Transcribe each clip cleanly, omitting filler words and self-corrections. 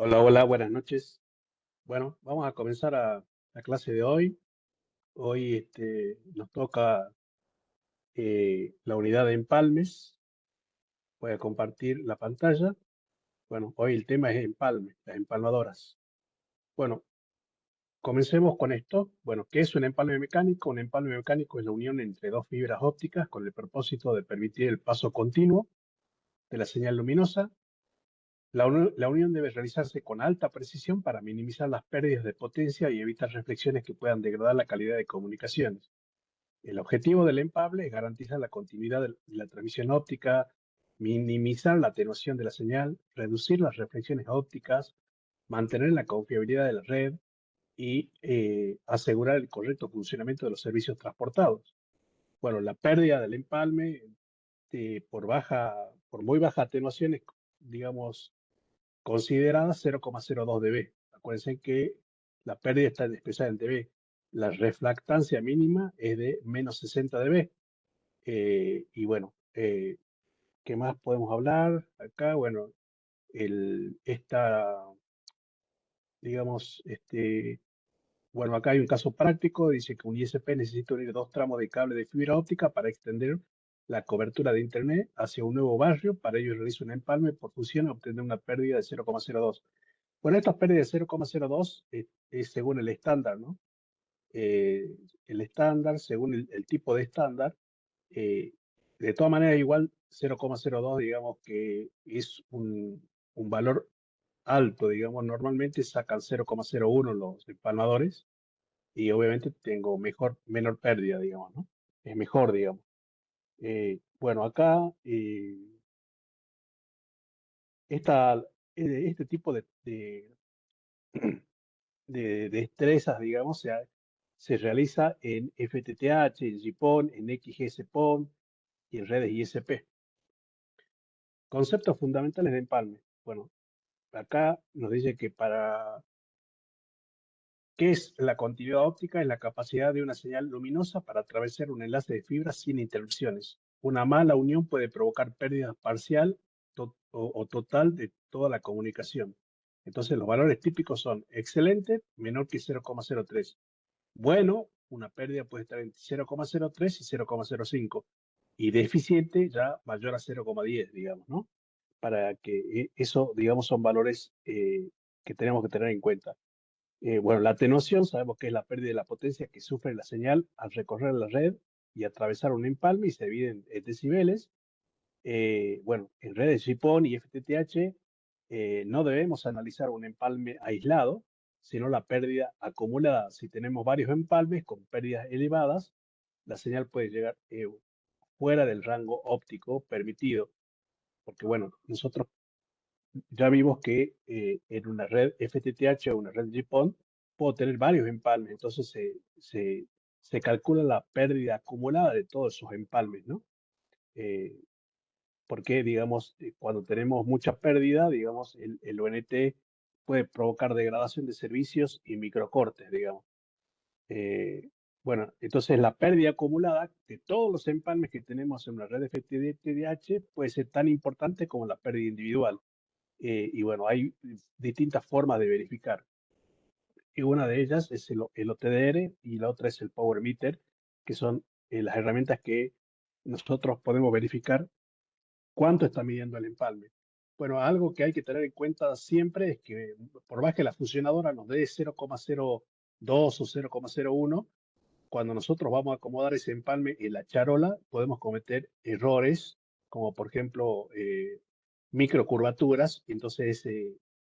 Hola, hola, buenas noches. Bueno, vamos a comenzar la clase de hoy. Hoy nos toca la unidad de empalmes. Voy a compartir la pantalla. Bueno, hoy el tema es empalme, las empalmadoras. Bueno, comencemos con esto. Bueno, ¿qué es un empalme mecánico? Un empalme mecánico es la unión entre dos fibras ópticas con el propósito de permitir el paso continuo de la señal luminosa. La unión debe realizarse con alta precisión para minimizar las pérdidas de potencia y evitar reflexiones que puedan degradar la calidad de comunicaciones. El objetivo del empable es garantizar la continuidad de la transmisión óptica, minimizar la atenuación de la señal, reducir las reflexiones ópticas, mantener la confiabilidad de la red y asegurar el correcto funcionamiento de los servicios transportados. Bueno, la pérdida del empalme por muy baja atenuación es, digamos, considerada 0,02 dB. Acuérdense que la pérdida está expresada en dB. La refractancia mínima es de menos 60 dB. Y bueno, ¿qué más podemos hablar acá? Bueno, esta, digamos, bueno, acá hay un caso práctico. Dice que un ISP necesita unir dos tramos de cable de fibra óptica para extender la cobertura de Internet hacia un nuevo barrio. Para ello realiza un empalme por fusión y obtener una pérdida de 0,02. Bueno, estas pérdidas de 0,02 es según el estándar, ¿no? El estándar, según el tipo de estándar, eh, de todas maneras, igual 0,02, digamos que es un valor alto, digamos, normalmente sacan 0,01 los empalmadores y obviamente tengo menor pérdida, digamos, ¿no? Es mejor, digamos. Bueno, acá esta, este tipo de destrezas, digamos, se realiza en FTTH, en GPON, en XGS-PON y en redes ISP. Conceptos fundamentales de empalme. Bueno, acá nos dice que ¿qué es la continuidad óptica? Es la capacidad de una señal luminosa para atravesar un enlace de fibra sin interrupciones. Una mala unión puede provocar pérdida parcial o total de toda la comunicación. Entonces, los valores típicos son excelente, menor que 0,03. Bueno, una pérdida puede estar entre 0,03 y 0,05. Y deficiente ya mayor a 0,10, digamos, ¿no? Para que eso, digamos, son valores que tenemos que tener en cuenta. Bueno, la atenuación sabemos que es la pérdida de la potencia que sufre la señal al recorrer la red y atravesar un empalme y se divide en decibeles. Bueno, en redes GPON y FTTH no debemos analizar un empalme aislado, sino la pérdida acumulada. Si tenemos varios empalmes con pérdidas elevadas, la señal puede llegar fuera del rango óptico permitido, porque bueno, nosotros ya vimos que en una red FTTH o una red GPON puedo tener varios empalmes, entonces se calcula la pérdida acumulada de todos esos empalmes, ¿no? Eh, Porque, digamos, cuando tenemos mucha pérdida, digamos, el ONT puede provocar degradación de servicios y microcortes, digamos. Eh, bueno, entonces la pérdida acumulada de todos los empalmes que tenemos en una red FTTH puede ser tan importante como la pérdida individual. Y bueno, hay distintas formas de verificar. Y una de ellas es el OTDR y la otra es el Power Meter, que son las herramientas que nosotros podemos verificar cuánto está midiendo el empalme. Bueno, algo que hay que tener en cuenta siempre es que por más que la fusionadora nos dé 0,02 o 0,01, cuando nosotros vamos a acomodar ese empalme en la charola, podemos cometer errores, como por ejemplo microcurvaturas, y entonces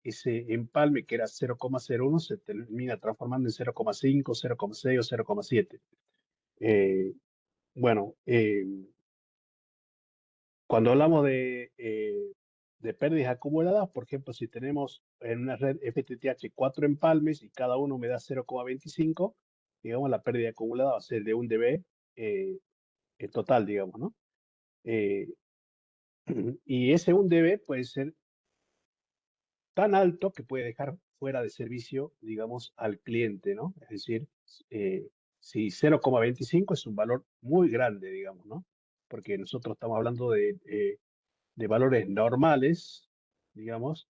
ese empalme que era 0,01 se termina transformando en 0,5, 0,6 o 0,7. Eh, bueno, cuando hablamos de pérdidas acumuladas, por ejemplo, si tenemos en una red FTTH 4 empalmes y cada uno me da 0,25, digamos, la pérdida acumulada va a ser de 1 dB en total, digamos, ¿no? Eh, y ese 1 dB puede ser tan alto que puede dejar fuera de servicio, digamos, al cliente, ¿no? Es decir, eh, si 0,25 es un valor muy grande, digamos, ¿no? Porque nosotros estamos hablando de valores normales, digamos,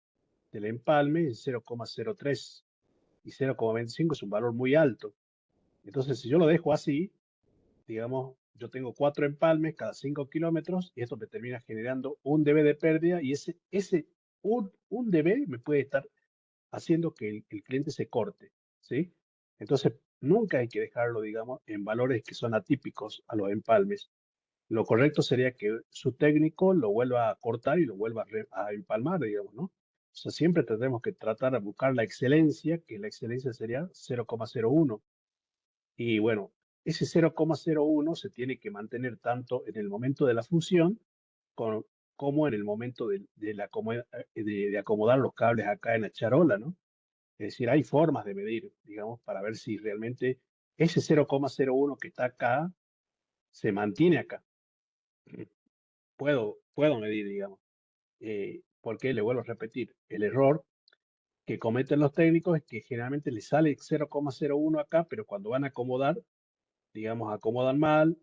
del empalme es 0,03 y 0,25 es un valor muy alto. Entonces, si yo lo dejo así, digamos, yo tengo 4 empalmes cada 5 kilómetros y esto me termina generando un dB de pérdida y un dB me puede estar haciendo que el cliente se corte, ¿sí? Entonces, nunca hay que dejarlo, digamos, en valores que son atípicos a los empalmes. Lo correcto sería que su técnico lo vuelva a cortar y lo vuelva a empalmar, digamos, ¿no? O sea, siempre tendremos que tratar de buscar la excelencia, que la excelencia sería 0,01. Y bueno, ese 0,01 se tiene que mantener tanto en el momento de la fusión como en el momento de acomodar los cables acá en la charola, ¿no? Es decir, hay formas de medir, digamos, para ver si realmente ese 0,01 que está acá se mantiene acá. Puedo medir, digamos. Porque le vuelvo a repetir, el error que cometen los técnicos es que generalmente les sale 0,01 acá, pero cuando van a acomodar, digamos, acomodan mal,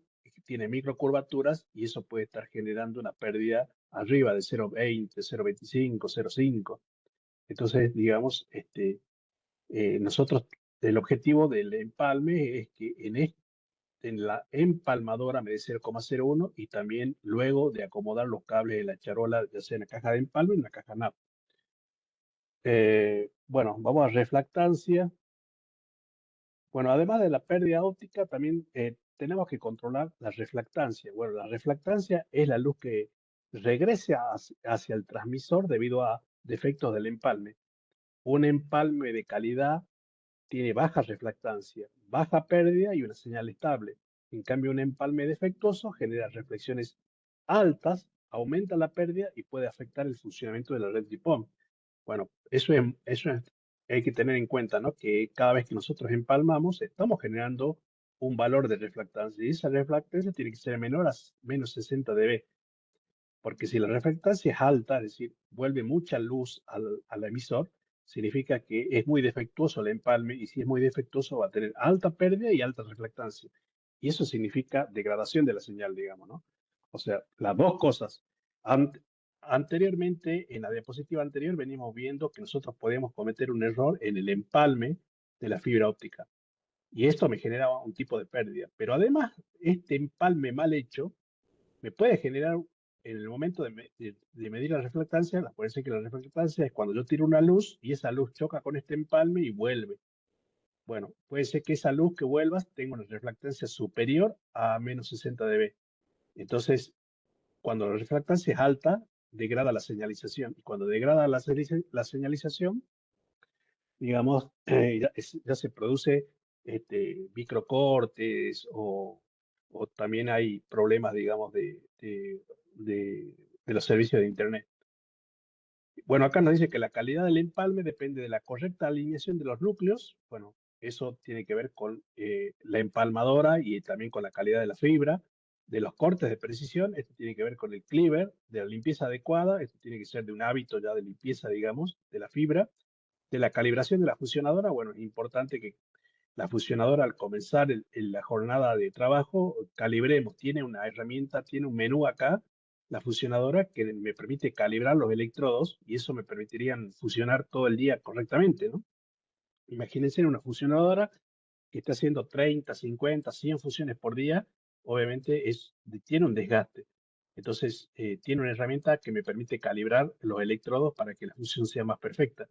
tiene microcurvaturas y eso puede estar generando una pérdida arriba de 0,20, 0,25, 0,5. Entonces, digamos, nosotros, el objetivo del empalme es que en la empalmadora me dé 0,01 y también luego de acomodar los cables de la charola, ya sea en la caja de empalme o en la caja NAP. Bueno, vamos a reflectancia. Bueno, además de la pérdida óptica, también tenemos que controlar la reflectancia. Bueno, la reflectancia es la luz que regresa hacia el transmisor debido a defectos del empalme. Un empalme de calidad tiene baja reflectancia, baja pérdida y una señal estable. En cambio, un empalme defectuoso genera reflexiones altas, aumenta la pérdida y puede afectar el funcionamiento de la red DIPOM. Bueno, hay que tener en cuenta, ¿no? Que cada vez que nosotros empalmamos, estamos generando un valor de reflectancia y esa reflectancia tiene que ser menor a menos 60 dB. Porque si la reflectancia es alta, es decir, vuelve mucha luz al emisor, significa que es muy defectuoso el empalme y si es muy defectuoso va a tener alta pérdida y alta reflectancia. Y eso significa degradación de la señal, digamos, ¿no? O sea, las dos cosas. Anteriormente, en la diapositiva anterior, venimos viendo que nosotros podíamos cometer un error en el empalme de la fibra óptica. Y esto me generaba un tipo de pérdida. Pero además, este empalme mal hecho me puede generar en el momento de medir la reflectancia, puede ser que la reflectancia es cuando yo tiro una luz y esa luz choca con este empalme y vuelve. Bueno, puede ser que esa luz que vuelva tenga una reflectancia superior a menos 60 dB. Entonces, cuando la reflectancia es alta, degrada la señalización. Y cuando degrada la señalización, digamos, ya se produce microcortes o también hay problemas, digamos, de, de los servicios de Internet. Bueno, acá nos dice que la calidad del empalme depende de la correcta alineación de los núcleos. Bueno, eso tiene que ver con la empalmadora y también con la calidad de la fibra, de los cortes de precisión. Esto tiene que ver con el cleaver, de la limpieza adecuada. Esto tiene que ser de un hábito ya de limpieza, digamos, de la fibra. De la calibración de la fusionadora, bueno, es importante que la fusionadora al comenzar la jornada de trabajo, calibremos, tiene una herramienta, tiene un menú acá, la fusionadora, que me permite calibrar los electrodos y eso me permitiría fusionar todo el día correctamente, ¿no? Imagínense una fusionadora que está haciendo 30, 50, 100 fusiones por día, obviamente tiene un desgaste. Entonces, tiene una herramienta que me permite calibrar los electrodos para que la fusión sea más perfecta.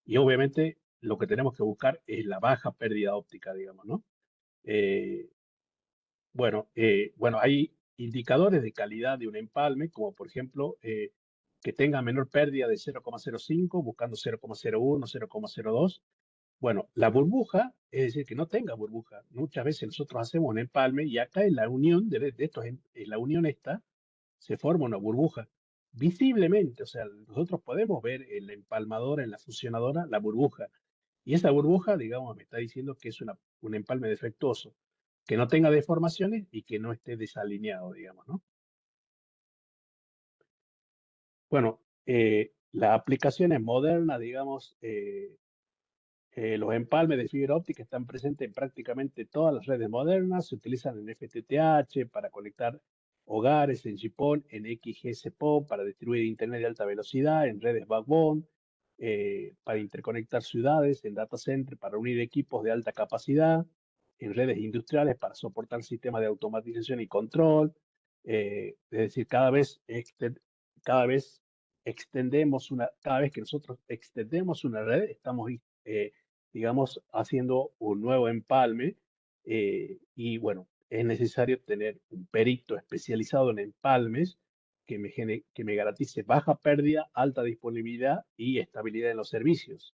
Y obviamente lo que tenemos que buscar es la baja pérdida óptica, digamos, ¿no? Eh, bueno, hay indicadores de calidad de un empalme, como por ejemplo que tenga menor pérdida de 0,05, buscando 0,01, 0,02. Bueno, la burbuja, es decir, que no tenga burbuja. Muchas veces nosotros hacemos un empalme y acá en la unión de estos, en la unión esta, se forma una burbuja. Visiblemente, o sea, nosotros podemos ver en la empalmadora, en la fusionadora, la burbuja. Y esa burbuja, digamos, me está diciendo que es un empalme defectuoso, que no tenga deformaciones y que no esté desalineado, digamos, ¿no? Bueno, las aplicaciones modernas, digamos, los empalmes de fibra óptica están presentes en prácticamente todas las redes modernas. Se utilizan en FTTH para conectar hogares, en GPON, en XGS-PON para distribuir internet de alta velocidad, en redes backbone, para interconectar ciudades en data center, para unir equipos de alta capacidad, en redes industriales para soportar sistemas de automatización y control. Es decir, cada vez cada vez que nosotros extendemos una red, estamos, digamos, haciendo un nuevo empalme. Y bueno, es necesario tener un perito especializado en empalmes que me garantice baja pérdida, alta disponibilidad y estabilidad en los servicios.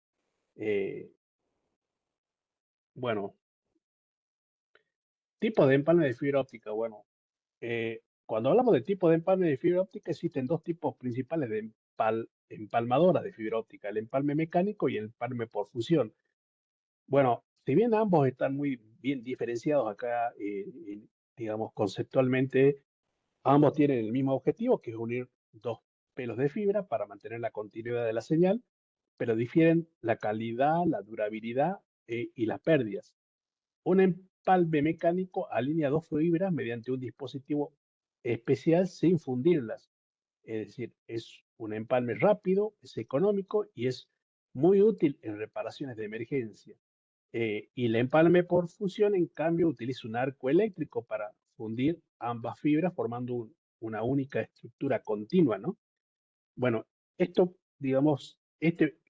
Eh, bueno, tipos de empalme de fibra óptica. Bueno, cuando hablamos de tipos de empalme de fibra óptica, existen dos tipos principales de empalmadoras de fibra óptica, el empalme mecánico y el empalme por fusión. Bueno, si bien ambos están muy bien diferenciados acá, digamos, conceptualmente, ambos tienen el mismo objetivo, que es unir dos pelos de fibra para mantener la continuidad de la señal, pero difieren la calidad, la durabilidad y las pérdidas. Un empalme mecánico alinea dos fibras mediante un dispositivo especial sin fundirlas. Es decir, es un empalme rápido, es económico y es muy útil en reparaciones de emergencia. Y el empalme por fusión, en cambio, utiliza un arco eléctrico para fundir ambas fibras formando una única estructura continua, ¿no? Bueno, esto, digamos,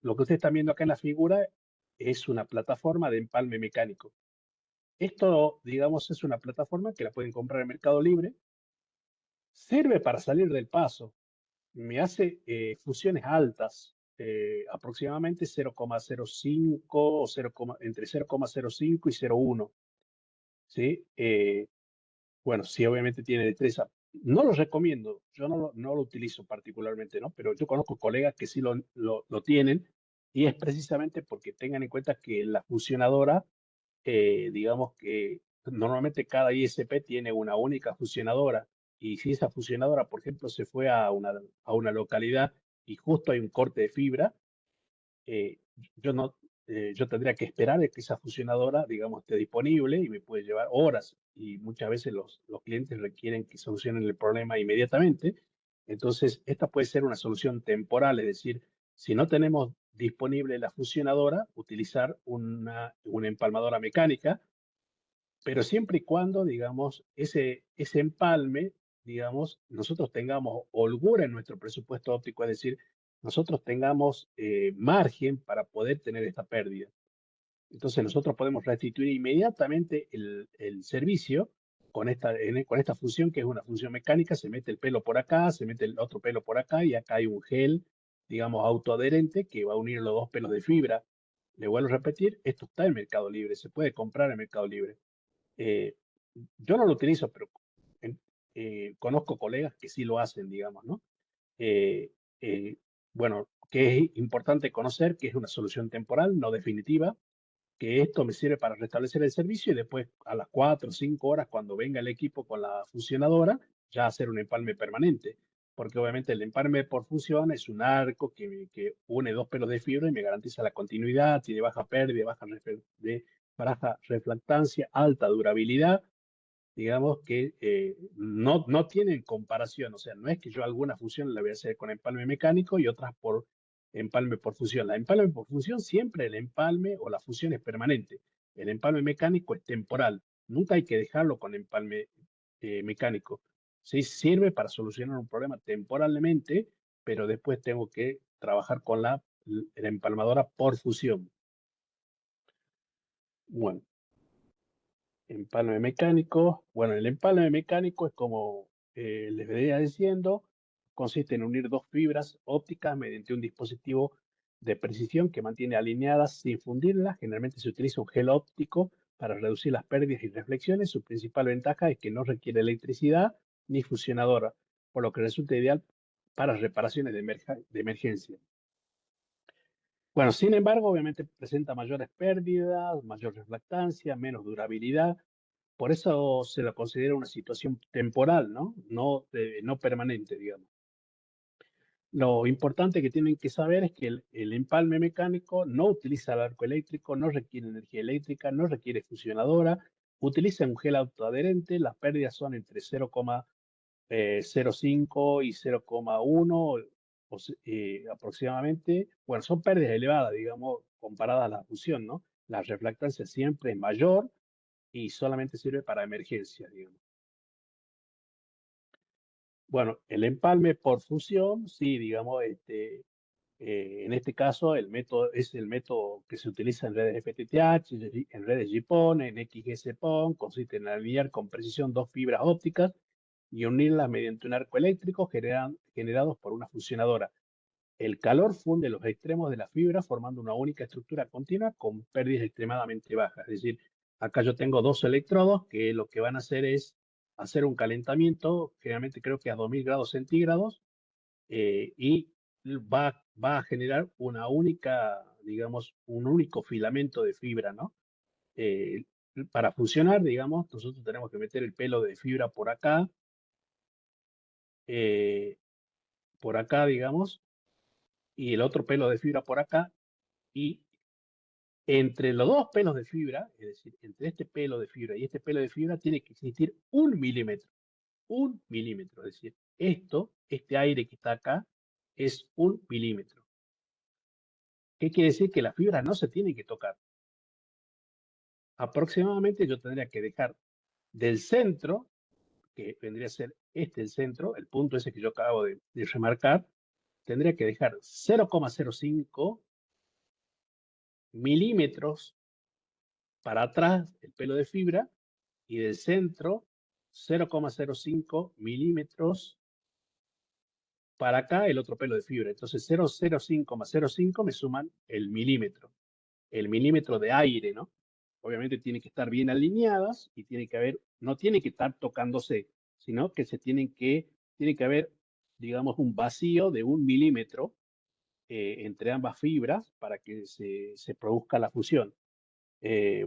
lo que ustedes están viendo acá en la figura es una plataforma de empalme mecánico. Esto, digamos, es una plataforma que la pueden comprar en Mercado Libre. Sirve para salir del paso. Me hace fusiones altas, aproximadamente 0,05 o entre 0,05 y 0,1. ¿Sí? Bueno, sí, obviamente tiene destreza. No lo recomiendo, yo no lo utilizo particularmente, ¿no? Pero yo conozco colegas que sí lo tienen y es precisamente porque tengan en cuenta que la fusionadora, digamos que normalmente cada ISP tiene una única fusionadora y si esa fusionadora, por ejemplo, se fue a una localidad y justo hay un corte de fibra, eh, yo no, yo tendría que esperar a que esa fusionadora, digamos, esté disponible y me puede llevar horas. Y muchas veces los clientes requieren que solucionen el problema inmediatamente. Entonces, esta puede ser una solución temporal, es decir, si no tenemos disponible la fusionadora, utilizar una empalmadora mecánica, pero siempre y cuando, digamos, ese empalme, digamos, nosotros tengamos holgura en nuestro presupuesto óptico, es decir, nosotros tengamos margen para poder tener esta pérdida. Entonces nosotros podemos restituir inmediatamente el servicio con esta función, que es una función mecánica. Se mete el pelo por acá, se mete el otro pelo por acá y acá hay un gel, digamos, autoadherente que va a unir los dos pelos de fibra. Le vuelvo a repetir, esto está en Mercado Libre, se puede comprar en Mercado Libre. Eh, yo no lo utilizo, pero en- conozco colegas que sí lo hacen, digamos, ¿no? Eh, eh, bueno, que es importante conocer que es una solución temporal, no definitiva, que esto me sirve para restablecer el servicio y después a las 4 o 5 horas, cuando venga el equipo con la fusionadora, ya hacer un empalme permanente. Porque obviamente el empalme por fusión es un arco que une dos pelos de fibra y me garantiza la continuidad, tiene baja pérdida, baja reflectancia, alta durabilidad, digamos que no tienen comparación. O sea, no es que yo alguna fusión la voy a hacer con empalme mecánico y otras por empalme por fusión. La empalme por fusión siempre el empalme o la fusión es permanente. El empalme mecánico es temporal. Nunca hay que dejarlo con empalme mecánico. Sí sirve para solucionar un problema temporalmente, pero después tengo que trabajar con la empalmadora por fusión. Bueno, empalme mecánico. Bueno, el empalme mecánico es como les venía diciendo, consiste en unir dos fibras ópticas mediante un dispositivo de precisión que mantiene alineadas sin fundirlas. Generalmente se utiliza un gel óptico para reducir las pérdidas y reflexiones. Su principal ventaja es que no requiere electricidad ni fusionadora, por lo que resulta ideal para reparaciones de emergencia. Bueno, sin embargo, obviamente presenta mayores pérdidas, mayor reflectancia, menos durabilidad. Por eso se lo considera una situación temporal, ¿no? No permanente, digamos. Lo importante que tienen que saber es que el empalme mecánico no utiliza el arco eléctrico, no requiere energía eléctrica, no requiere fusionadora, utiliza un gel autoadherente, las pérdidas son entre 0,05 y 0,1 aproximadamente, bueno, son pérdidas elevadas, digamos, comparadas a la fusión, ¿no? La refractancia siempre es mayor y solamente sirve para emergencias, digamos. Bueno, el empalme por fusión, sí, digamos, en este caso el método es el método que se utiliza en redes FTTH, en redes GPON, en XGS-PON, consiste en alinear con precisión dos fibras ópticas y unirlas mediante un arco eléctrico generados por una fusionadora. El calor funde los extremos de la fibra formando una única estructura continua con pérdidas extremadamente bajas. Es decir, acá yo tengo dos electrodos que lo que van a hacer es hacer un calentamiento, generalmente creo que a 2000 grados centígrados, y va a generar una única, digamos, un único filamento de fibra, ¿no? Eh, para funcionar, digamos, nosotros tenemos que meter el pelo de fibra eh, por acá, digamos, y el otro pelo de fibra por acá, y entre los dos pelos de fibra, es decir, entre este pelo de fibra y este pelo de fibra, tiene que existir un milímetro, es decir, este aire que está acá, es un milímetro. ¿Qué quiere decir? Que las fibras no se tienen que tocar. Aproximadamente yo tendría que dejar del centro, que vendría a ser este el centro, el punto ese que yo acabo de remarcar, tendría que dejar 0,05 milímetros para atrás el pelo de fibra y del centro 0,05 milímetros para acá el otro pelo de fibra. Entonces 0,05 más 0,5 me suman el milímetro de aire, ¿no? Obviamente tiene que estar bien alineadas y tiene que haber, no tiene que estar tocándose, sino que tiene que haber, digamos, un vacío de un milímetro entre ambas fibras para que se produzca la fusión.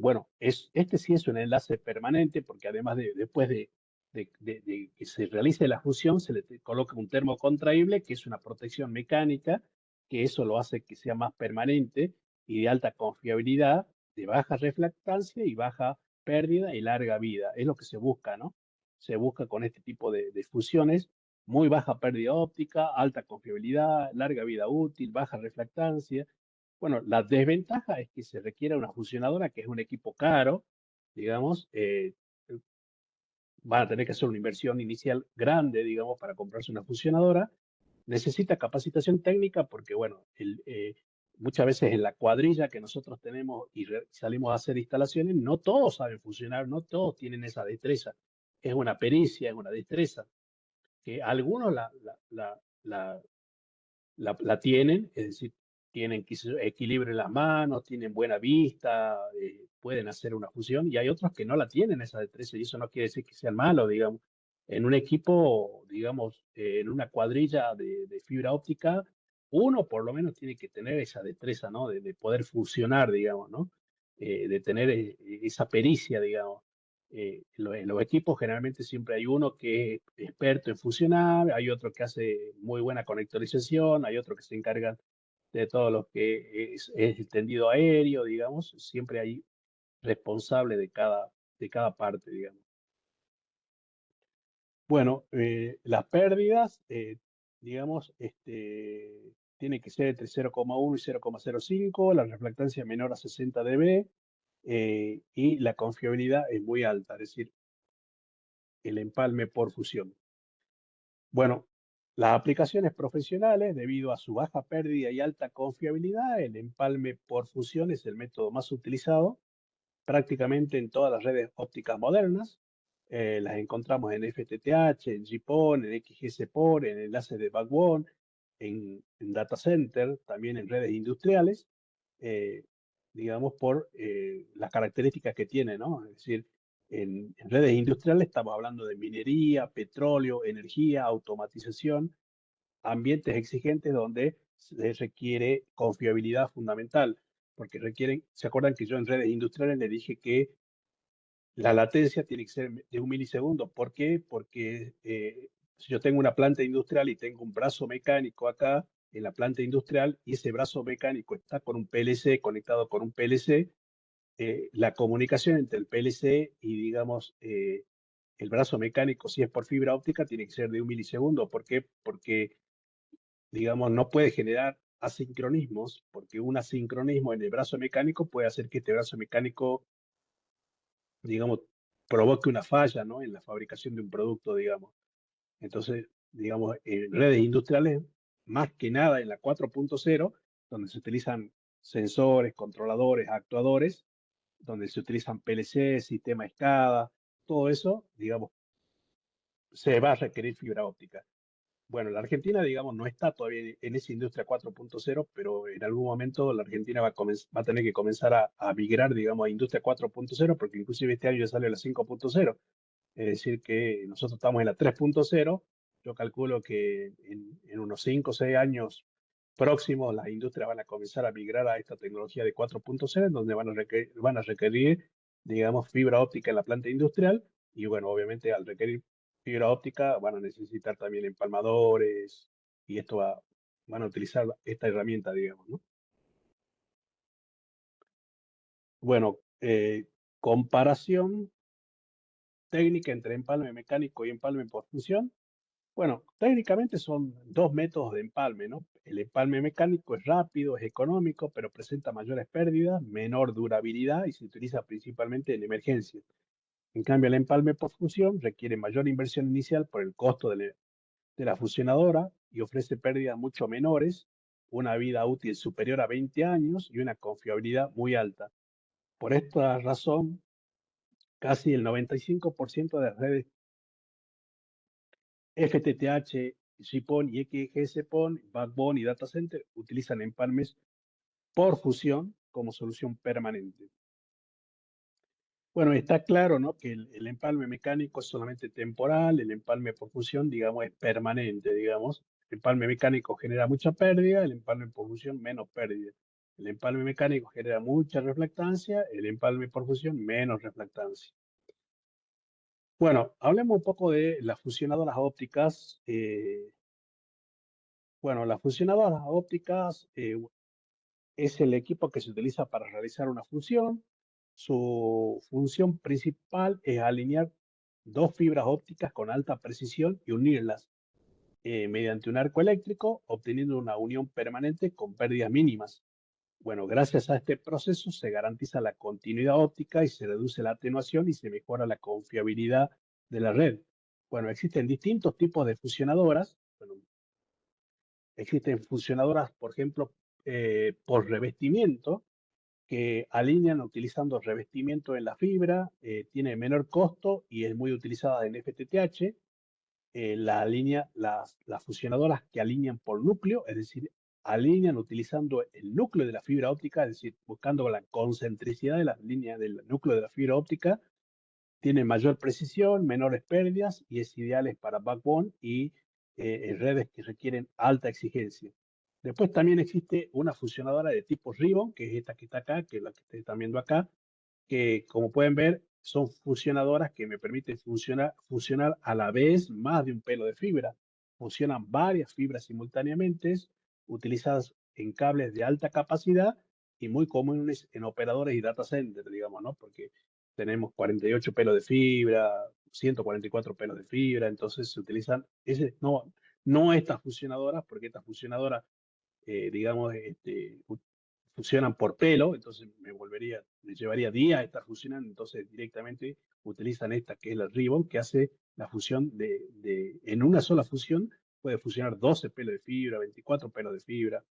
Bueno, este sí es un enlace permanente porque además después de que se realice la fusión se le coloca un termo contraíble que es una protección mecánica, que eso lo hace que sea más permanente y de alta confiabilidad, de baja refractancia y baja pérdida y larga vida. Es lo que se busca, ¿no? Se busca con este tipo de fusiones, muy baja pérdida óptica, alta confiabilidad, larga vida útil, baja refractancia. Bueno, la desventaja es que se requiere una fusionadora, que es un equipo caro, digamos, van a tener que hacer una inversión inicial grande, digamos, para comprarse una fusionadora. Necesita capacitación técnica porque, bueno, muchas veces en la cuadrilla que nosotros tenemos y salimos a hacer instalaciones, no todos saben funcionar, no todos tienen esa destreza. Es una pericia, es una destreza, que algunos la tienen, es decir, tienen equilibrio en las manos, tienen buena vista, pueden hacer una fusión, y hay otros que no la tienen esa destreza, y eso no quiere decir que sean malos, digamos. En un equipo, digamos, en una cuadrilla de fibra óptica, uno por lo menos tiene que tener esa destreza, ¿no? De poder fusionar, digamos, ¿no? De tener esa pericia, digamos. En los equipos generalmente siempre hay uno que es experto en fusionar, hay otro que hace muy buena conectorización, hay otro que se encarga de todo lo que es el tendido aéreo, digamos, siempre hay responsable de cada parte, digamos. Bueno, las pérdidas, digamos, tiene que ser entre 0,1 y 0,05, la refractancia menor a 60 dB y la confiabilidad es muy alta, es decir, el empalme por fusión. Bueno, las aplicaciones profesionales, debido a su baja pérdida y alta confiabilidad, el empalme por fusión es el método más utilizado prácticamente en todas las redes ópticas modernas. Las encontramos en FTTH, en GPON, en XGS-PON, en enlaces de backbone, en data center, también en redes industriales, eh, digamos, por las características que tiene, ¿no? Es decir, en redes industriales estamos hablando de minería, petróleo, energía, automatización, ambientes exigentes donde se requiere confiabilidad fundamental, porque requieren, ¿se acuerdan que yo en redes industriales le dije que la latencia tiene que ser de un milisegundo? ¿Por qué? Porque si yo tengo una planta industrial y tengo un brazo mecánico acá en la planta industrial y ese brazo mecánico está con un PLC, conectado con un PLC, la comunicación entre el PLC y, digamos, el brazo mecánico, si es por fibra óptica, tiene que ser de un milisegundo. ¿Por qué? Porque digamos, no puede generar asincronismos, porque un asincronismo en el brazo mecánico puede hacer que este brazo mecánico, digamos, provoque una falla, ¿no? En la fabricación de un producto, digamos. Entonces, digamos, en redes industriales, más que nada en la 4.0, donde se utilizan sensores, controladores, actuadores, donde se utilizan PLC, sistema SCADA, todo eso, digamos, se va a requerir fibra óptica. Bueno, la Argentina, digamos, no está todavía en esa industria 4.0, pero en algún momento la Argentina va a tener que comenzar a migrar, digamos, a industria 4.0, porque inclusive este año ya sale la 5.0. Es decir, que nosotros estamos en la 3.0. Yo calculo que en unos 5 o 6 años próximos las industrias van a comenzar a migrar a esta tecnología de 4.0, en donde van a requerir, digamos, fibra óptica en la planta industrial. Y bueno, obviamente al requerir fibra óptica van a necesitar también empalmadores y van a utilizar esta herramienta, digamos, ¿no? Bueno, comparación técnica entre empalme mecánico y empalme por función. Bueno, técnicamente son dos métodos de empalme, ¿no? El empalme mecánico es rápido, es económico, pero presenta mayores pérdidas, menor durabilidad y se utiliza principalmente en emergencias. En cambio, el empalme por fusión requiere mayor inversión inicial por el costo de la fusionadora y ofrece pérdidas mucho menores, una vida útil superior a 20 años y una confiabilidad muy alta. Por esta razón, casi el 95% de las redes FTTH, GPON y XGS-PON, Backbone y Data Center utilizan empalmes por fusión como solución permanente. Bueno, está claro, ¿no? Que el empalme mecánico es solamente temporal, el empalme por fusión, digamos, es permanente, digamos. El empalme mecánico genera mucha pérdida, el empalme por fusión menos pérdida. El empalme mecánico genera mucha reflectancia, el empalme por fusión menos reflectancia. Bueno, hablemos un poco de las fusionadoras ópticas. Bueno, las fusionadoras ópticas es el equipo que se utiliza para realizar una fusión. Su función principal es alinear dos fibras ópticas con alta precisión y unirlas mediante un arco eléctrico, obteniendo una unión permanente con pérdidas mínimas. Bueno, gracias a este proceso se garantiza la continuidad óptica y se reduce la atenuación y se mejora la confiabilidad de la red. Bueno, existen distintos tipos de fusionadoras. Bueno, existen fusionadoras, por ejemplo, por revestimiento, que alinean utilizando revestimiento en la fibra, tiene menor costo y es muy utilizada en FTTH. Las fusionadoras que alinean por núcleo, es decir, alinean utilizando el núcleo de la fibra óptica, es decir, buscando la concentricidad de las líneas del núcleo de la fibra óptica, tiene mayor precisión, menores pérdidas y es ideales para backbone y redes que requieren alta exigencia. Después también existe una fusionadora de tipo Ribbon, que es esta que está acá, que es la que ustedes están viendo acá, que como pueden ver son fusionadoras que me permiten fusionar a la vez más de un pelo de fibra. Fusionan varias fibras simultáneamente, utilizadas en cables de alta capacidad y muy comunes en operadores y data centers, digamos, ¿no? Porque tenemos 48 pelos de fibra, 144 pelos de fibra, entonces se utilizan, no estas fusionadoras, porque estas fusionadoras, digamos, funcionan por pelo, entonces me llevaría días estar funcionando, entonces directamente utilizan esta que es la Ribbon, que hace la fusión en una sola fusión, puede fusionar 12 pelos de fibra, 24 pelos de fibra,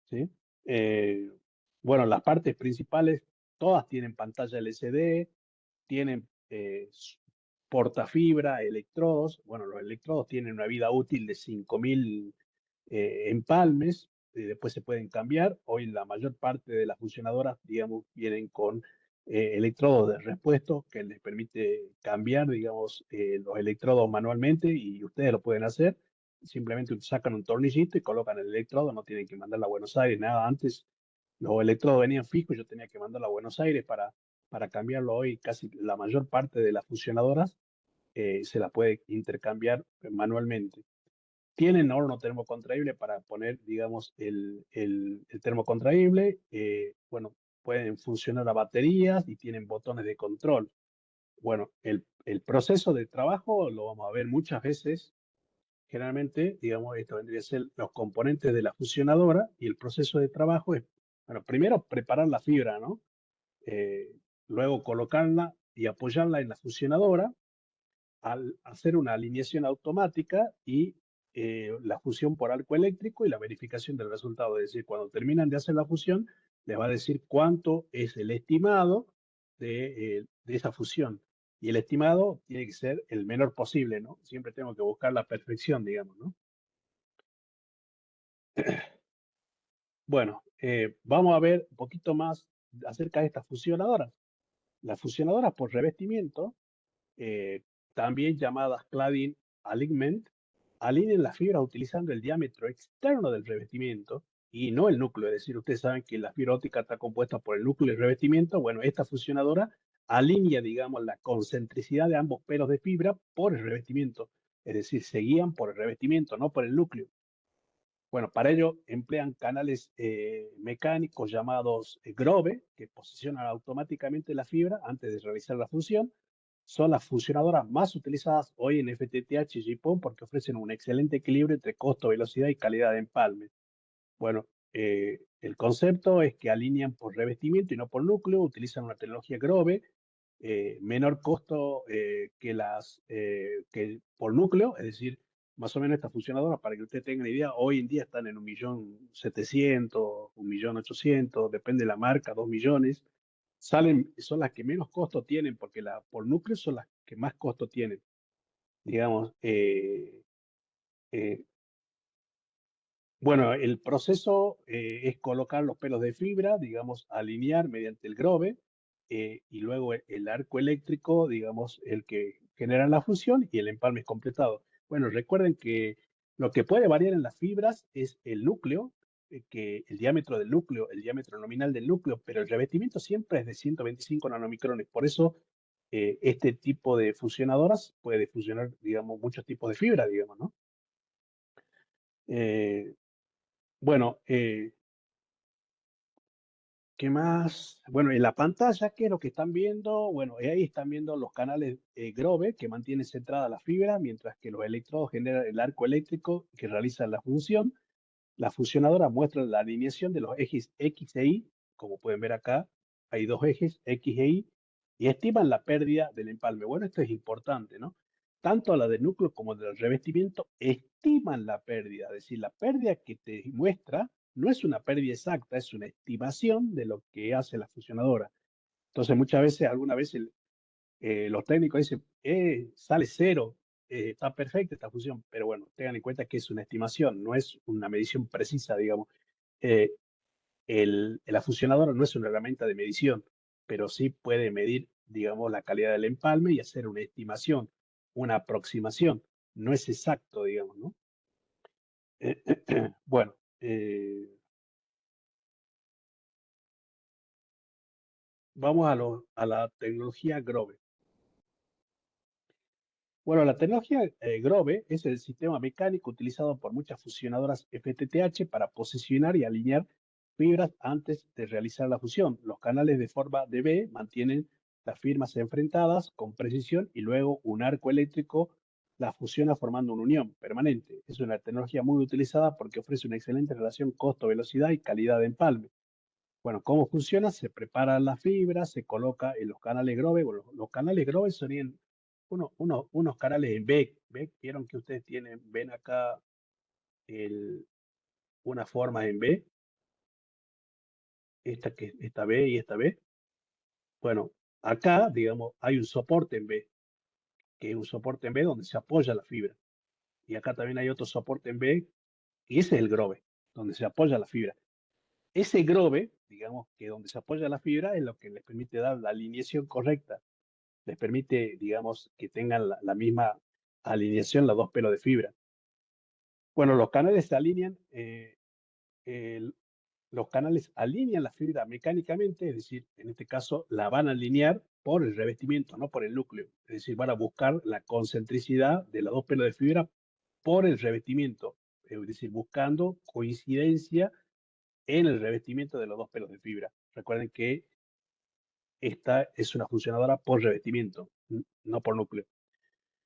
¿sí? Eh, bueno, las partes principales, todas tienen pantalla LCD, tienen portafibra, electrodos. Bueno, los electrodos tienen una vida útil de 5.000 empalmes, después se pueden cambiar. Hoy la mayor parte de las funcionadoras, digamos, vienen con electrodos de repuesto que les permite cambiar, digamos, los electrodos manualmente y ustedes lo pueden hacer. Simplemente sacan un tornillito y colocan el electrodo, no tienen que mandarlo a Buenos Aires, nada. Antes los electrodos venían fijos, yo tenía que mandarlo a Buenos Aires para cambiarlo. Hoy casi la mayor parte de las funcionadoras se la puede intercambiar manualmente. Tienen horno termocontraíble para poner, digamos, el termocontraíble. Bueno, pueden funcionar a baterías y tienen botones de control. Bueno, el proceso de trabajo lo vamos a ver muchas veces Generalmente, digamos, esto vendría a ser los componentes de la fusionadora y el proceso de trabajo es, bueno, primero preparar la fibra, ¿no? Eh, Luego colocarla y apoyarla en la fusionadora al hacer una alineación automática y la fusión por arco eléctrico y la verificación del resultado. Es decir, cuando terminan de hacer la fusión, les va a decir cuánto es el estimado de esa fusión. Y el estimado tiene que ser el menor posible, ¿no? Siempre tengo que buscar la perfección, digamos, ¿no? Bueno, vamos a ver un poquito más acerca de estas fusionadoras. Las fusionadoras por revestimiento, eh, también llamadas cladding alignment, alinean las fibras utilizando el diámetro externo del revestimiento y no el núcleo. Es decir, ustedes saben que la fibra óptica está compuesta por el núcleo y el revestimiento. Bueno, esta fusionadora alinea, digamos, la concentricidad de ambos pelos de fibra por el revestimiento. Es decir, se guían por el revestimiento, no por el núcleo. Bueno, para ello emplean canales mecánicos llamados Grove, que posicionan automáticamente la fibra antes de realizar la función. Son las fusionadoras más utilizadas hoy en FTTH y GPON porque ofrecen un excelente equilibrio entre costo, velocidad y calidad de empalme. Bueno, el concepto es que alinean por revestimiento y no por núcleo, utilizan una tecnología Grove, menor costo que por núcleo, es decir, más o menos estas fusionadoras, para que usted tenga una idea, hoy en día están en 1.700.000, 1.800.000, depende de la marca, 2 millones. Son las que menos costo tienen, porque la por núcleo son las que más costo tienen. Digamos, eh, bueno, el proceso es colocar los pelos de fibra, digamos, alinear mediante el grove y luego el arco eléctrico, digamos, el que genera la fusión y el empalme es completado. Bueno, recuerden que lo que puede variar en las fibras es el núcleo, que el diámetro del núcleo, el diámetro nominal del núcleo, pero el revestimiento siempre es de 125 nanomicrones. Por eso, este tipo de fusionadoras puede fusionar, digamos, muchos tipos de fibra, digamos, ¿no? Eh, bueno, ¿qué más? Bueno, en la pantalla, ¿qué es lo que están viendo? Bueno, ahí están viendo los canales Grove que mantienen centrada la fibra, mientras que los electrodos generan el arco eléctrico que realiza la función. La fusionadora muestra la alineación de los ejes X e Y, como pueden ver acá, hay dos ejes X e y estiman la pérdida del empalme. Bueno, esto es importante, ¿no? Tanto la del núcleo como del revestimiento estiman la pérdida, es decir, la pérdida que te muestra no es una pérdida exacta, es una estimación de lo que hace la fusionadora. Entonces, muchas veces, alguna vez los técnicos dicen, sale cero, está perfecta esta fusión, pero bueno, tengan en cuenta que es una estimación, no es una medición precisa, digamos. Eh, la fusionadora no es una herramienta de medición, pero sí puede medir, digamos, la calidad del empalme y hacer una estimación, una aproximación. No es exacto, digamos, ¿no? Bueno, vamos a la tecnología Grove. Bueno, la tecnología Grove es el sistema mecánico utilizado por muchas fusionadoras FTTH para posicionar y alinear fibras antes de realizar la fusión. Los canales de forma DB mantienen las firmas enfrentadas con precisión y luego un arco eléctrico las fusiona formando una unión permanente. Es una tecnología muy utilizada porque ofrece una excelente relación costo-velocidad y calidad de empalme. Bueno, ¿cómo funciona? Se prepara la fibra, se coloca en los canales Grove. Bueno, los canales Grove serían unos canales en B. ¿Ve? Vieron que ustedes ven acá una forma en B, esta B y esta B. Bueno, acá, digamos, hay un soporte en B, que es un soporte en B donde se apoya la fibra. Y acá también hay otro soporte en B, y ese es el Grove, donde se apoya la fibra. Ese Grove, digamos, que donde se apoya la fibra es lo que les permite dar la alineación correcta, les permite, digamos, que tengan la misma alineación los dos pelos de fibra. Bueno, los canales se alinean, el- los canales alinean la fibra mecánicamente, es decir, en este caso la van a alinear por el revestimiento, no por el núcleo. Es decir, van a buscar la concentricidad de los dos pelos de fibra por el revestimiento, es decir, buscando coincidencia en el revestimiento de los dos pelos de fibra. Recuerden que esta es una funcionadora por revestimiento, no por núcleo.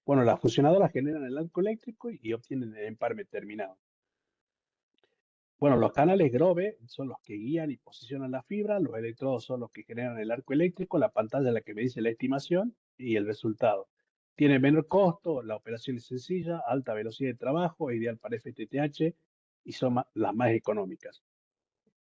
Bueno, las fusionadoras generan el arco eléctrico y obtienen el empalme terminado. Bueno, los canales Grove son los que guían y posicionan la fibra, los electrodos son los que generan el arco eléctrico, la pantalla es la que me dice la estimación y el resultado. Tiene menor costo, la operación es sencilla, alta velocidad de trabajo, es ideal para FTTH y son las más económicas.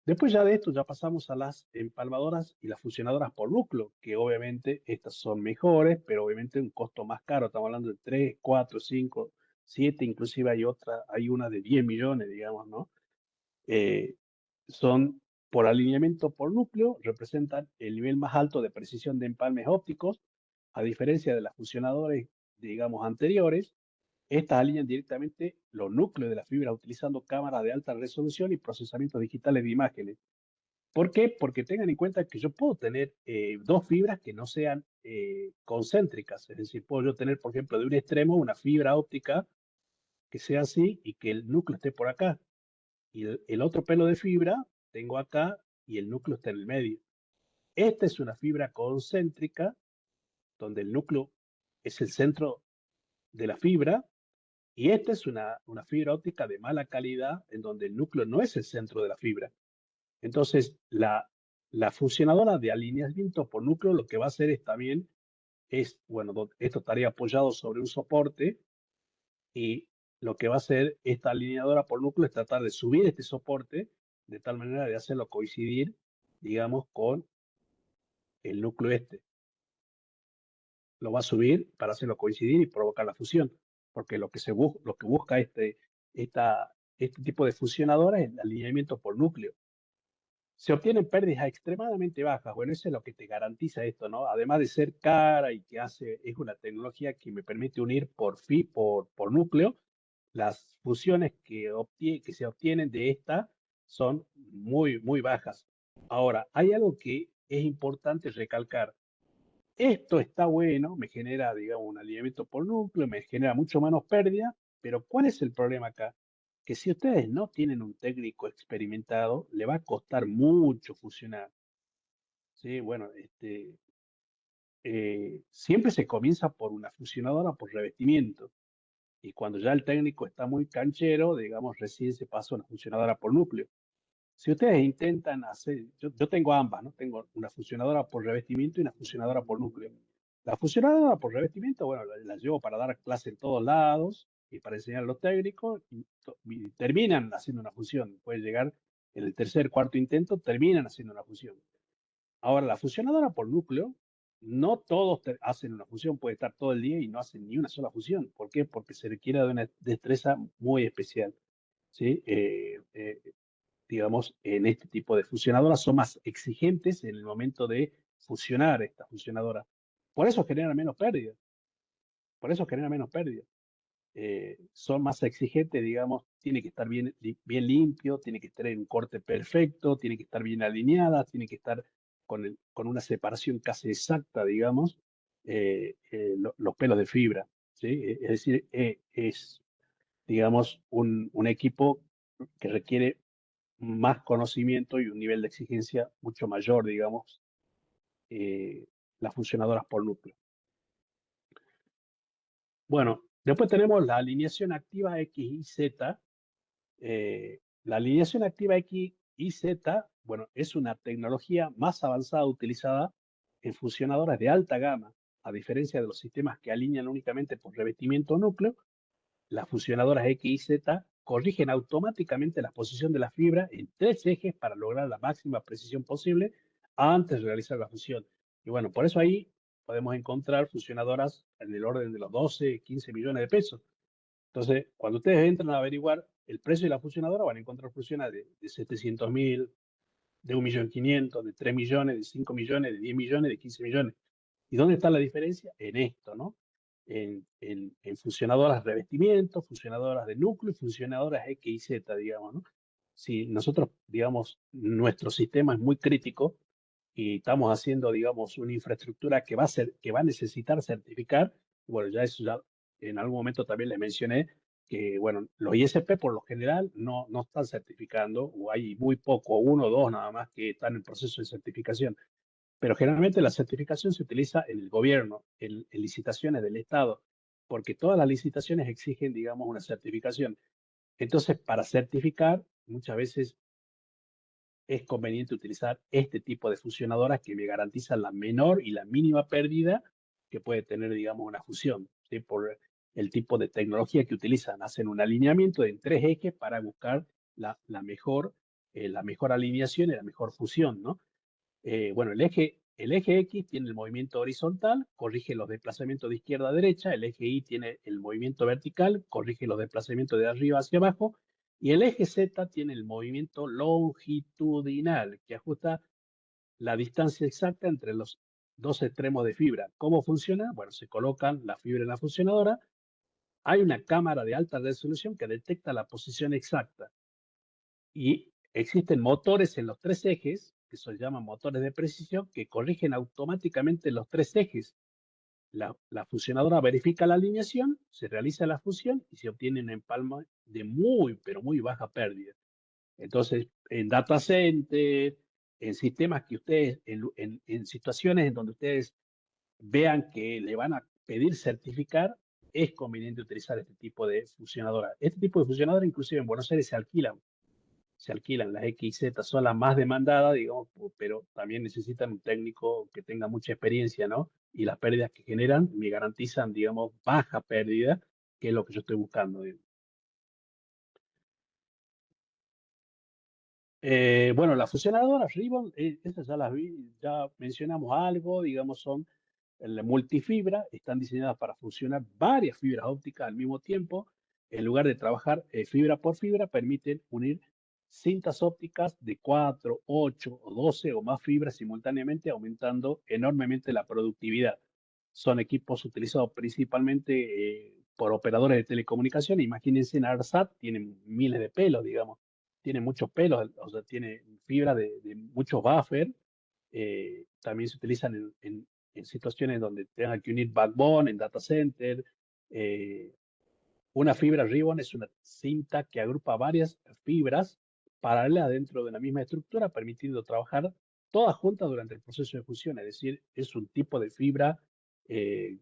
Después ya de esto ya pasamos a las empalmadoras y las fusionadoras por núcleo, que obviamente estas son mejores, pero obviamente un costo más caro. Estamos hablando de 3, 4, 5, 7, inclusive hay una de 10 millones, digamos, ¿no? Eh, son por alineamiento por núcleo, representan el nivel más alto de precisión de empalmes ópticos, a diferencia de las fusionadoras, digamos, anteriores. Estas alinean directamente los núcleos de la fibra utilizando cámaras de alta resolución y procesamientos digitales de imágenes. ¿Por qué? Porque tengan en cuenta que yo puedo tener dos fibras que no sean concéntricas, es decir, puedo yo tener, por ejemplo, de un extremo una fibra óptica que sea así y que el núcleo esté por acá. Y el otro pelo de fibra tengo acá y el núcleo está en el medio. Esta es una fibra concéntrica donde el núcleo es el centro de la fibra y esta es una fibra óptica de mala calidad en donde el núcleo no es el centro de la fibra. Entonces, la fusionadora de alineamiento por núcleo lo que va a hacer es también, bueno, esto estaría apoyado sobre un soporte y lo que va a hacer esta alineadora por núcleo es tratar de subir este soporte de tal manera de hacerlo coincidir, digamos, con el núcleo este. Lo va a subir para hacerlo coincidir y provocar la fusión, porque lo que busca este tipo de fusionadora es el alineamiento por núcleo. Se obtienen pérdidas extremadamente bajas. Bueno, eso es lo que te garantiza esto, ¿no? Además de ser cara y que es una tecnología que me permite unir por núcleo, las fusiones que se obtienen de esta son muy, muy bajas. Ahora, hay algo que es importante recalcar. Esto está bueno, me genera, digamos, un alineamiento por núcleo, me genera mucho menos pérdida, pero ¿cuál es el problema acá? Que si ustedes no tienen un técnico experimentado, le va a costar mucho fusionar. Sí, bueno, siempre se comienza por una fusionadora por revestimiento. Y cuando ya el técnico está muy canchero, digamos, recién se pasa a una fusionadora por núcleo. Si ustedes intentan hacer, yo tengo ambas, ¿no? Tengo una fusionadora por revestimiento y una fusionadora por núcleo. La fusionadora por revestimiento, bueno, la llevo para dar clase en todos lados y para enseñar a los técnicos y terminan haciendo una fusión. Puede llegar en el tercer, cuarto intento, terminan haciendo una fusión. Ahora, la fusionadora por núcleo, no todos hacen una fusión, puede estar todo el día y no hacen ni una sola fusión. ¿Por qué? Porque se requiere de una destreza muy especial. ¿Sí? Digamos, en este tipo de fusionadoras son más exigentes en el momento de fusionar esta fusionadora. Por eso genera menos pérdida. Por eso genera menos pérdida. Son más exigentes, digamos, tiene que estar bien limpio, tiene que estar en un corte perfecto, tiene que estar bien alineada, tiene que estar con una separación casi exacta, digamos, los pelos de fibra. ¿Sí? Es decir, es, digamos, un equipo que requiere más conocimiento y un nivel de exigencia mucho mayor, digamos, las funcionadoras por núcleo. Bueno, después tenemos la alineación activa X y Z. La alineación activa X y Z, bueno, es una tecnología más avanzada utilizada en fusionadoras de alta gama, a diferencia de los sistemas que alinean únicamente por revestimiento o núcleo. Las fusionadoras X y Z corrigen automáticamente la posición de la fibra en tres ejes para lograr la máxima precisión posible antes de realizar la fusión. Y bueno, por eso ahí podemos encontrar fusionadoras en el orden de los 12, 15 millones de pesos. Entonces, cuando ustedes entran a averiguar el precio de la fusionadora, van a encontrar fusiones de 700.000, de 1.500.000, de 3 millones, de 5 millones, de 10 millones, de 15 millones. ¿Y dónde está la diferencia? En esto, ¿no? En fusionadoras de revestimiento, fusionadoras de núcleo y fusionadoras X y Z, digamos, ¿no? Si nosotros, digamos, nuestro sistema es muy crítico y estamos haciendo, digamos, una infraestructura que va a necesitar certificar, bueno, ya eso ya en algún momento también les mencioné que, bueno, los ISP por lo general no están certificando, o hay muy poco, uno o dos nada más que están en proceso de certificación. Pero generalmente la certificación se utiliza en el gobierno, en licitaciones del Estado. porque todas las licitaciones exigen, digamos, una certificación. Entonces, para certificar, muchas veces es conveniente utilizar este tipo de fusionadoras que me garantizan la menor y la mínima pérdida que puede tener, digamos, una fusión, ¿sí? Por el tipo de tecnología que utilizan. Hacen un alineamiento en tres ejes para buscar la mejor alineación y la mejor fusión, ¿no? Bueno, el eje X tiene el movimiento horizontal, corrige los desplazamientos de izquierda a derecha, el eje Y tiene el movimiento vertical, corrige los desplazamientos de arriba hacia abajo, y el eje Z tiene el movimiento longitudinal, que ajusta la distancia exacta entre los dos extremos de fibra. ¿Cómo funciona? Bueno, se colocan la fibra en la fusionadora, hay una cámara de alta resolución que detecta la posición exacta y existen motores en los tres ejes, que se llaman motores de precisión, que corrigen automáticamente los tres ejes. La fusionadora verifica la alineación, se realiza la fusión y se obtiene un empalme de muy, pero muy baja pérdida. Entonces, en data center, en sistemas que ustedes, en situaciones en donde ustedes vean que le van a pedir certificar, es conveniente utilizar este tipo de fusionadora. Este tipo de fusionadora, inclusive en Buenos Aires, se alquilan las XZ, son las más demandadas, digamos, pero también necesitan un técnico que tenga mucha experiencia, ¿no? Y las pérdidas que generan me garantizan, digamos, baja pérdida, que es lo que yo estoy buscando. Bueno, las fusionadoras Ribbon, estas ya las vi, ya mencionamos algo, digamos, son la multifibra, están diseñadas para fusionar varias fibras ópticas al mismo tiempo. En lugar de trabajar fibra por fibra, permiten unir cintas ópticas de 4, 8 o 12 o más fibras simultáneamente, aumentando enormemente la productividad. Son equipos utilizados principalmente por operadores de telecomunicación. Imagínense en ARSAT, tienen miles de pelos, digamos, tiene muchos pelos, o sea, tiene fibra de muchos buffer. También se utilizan en situaciones donde tengan que unir backbone, en data center. eh, una fibra ribbon es una cinta que agrupa varias fibras paralelas dentro de la misma estructura, permitiendo trabajar todas juntas durante el proceso de fusión. Es decir, es un tipo de fibra que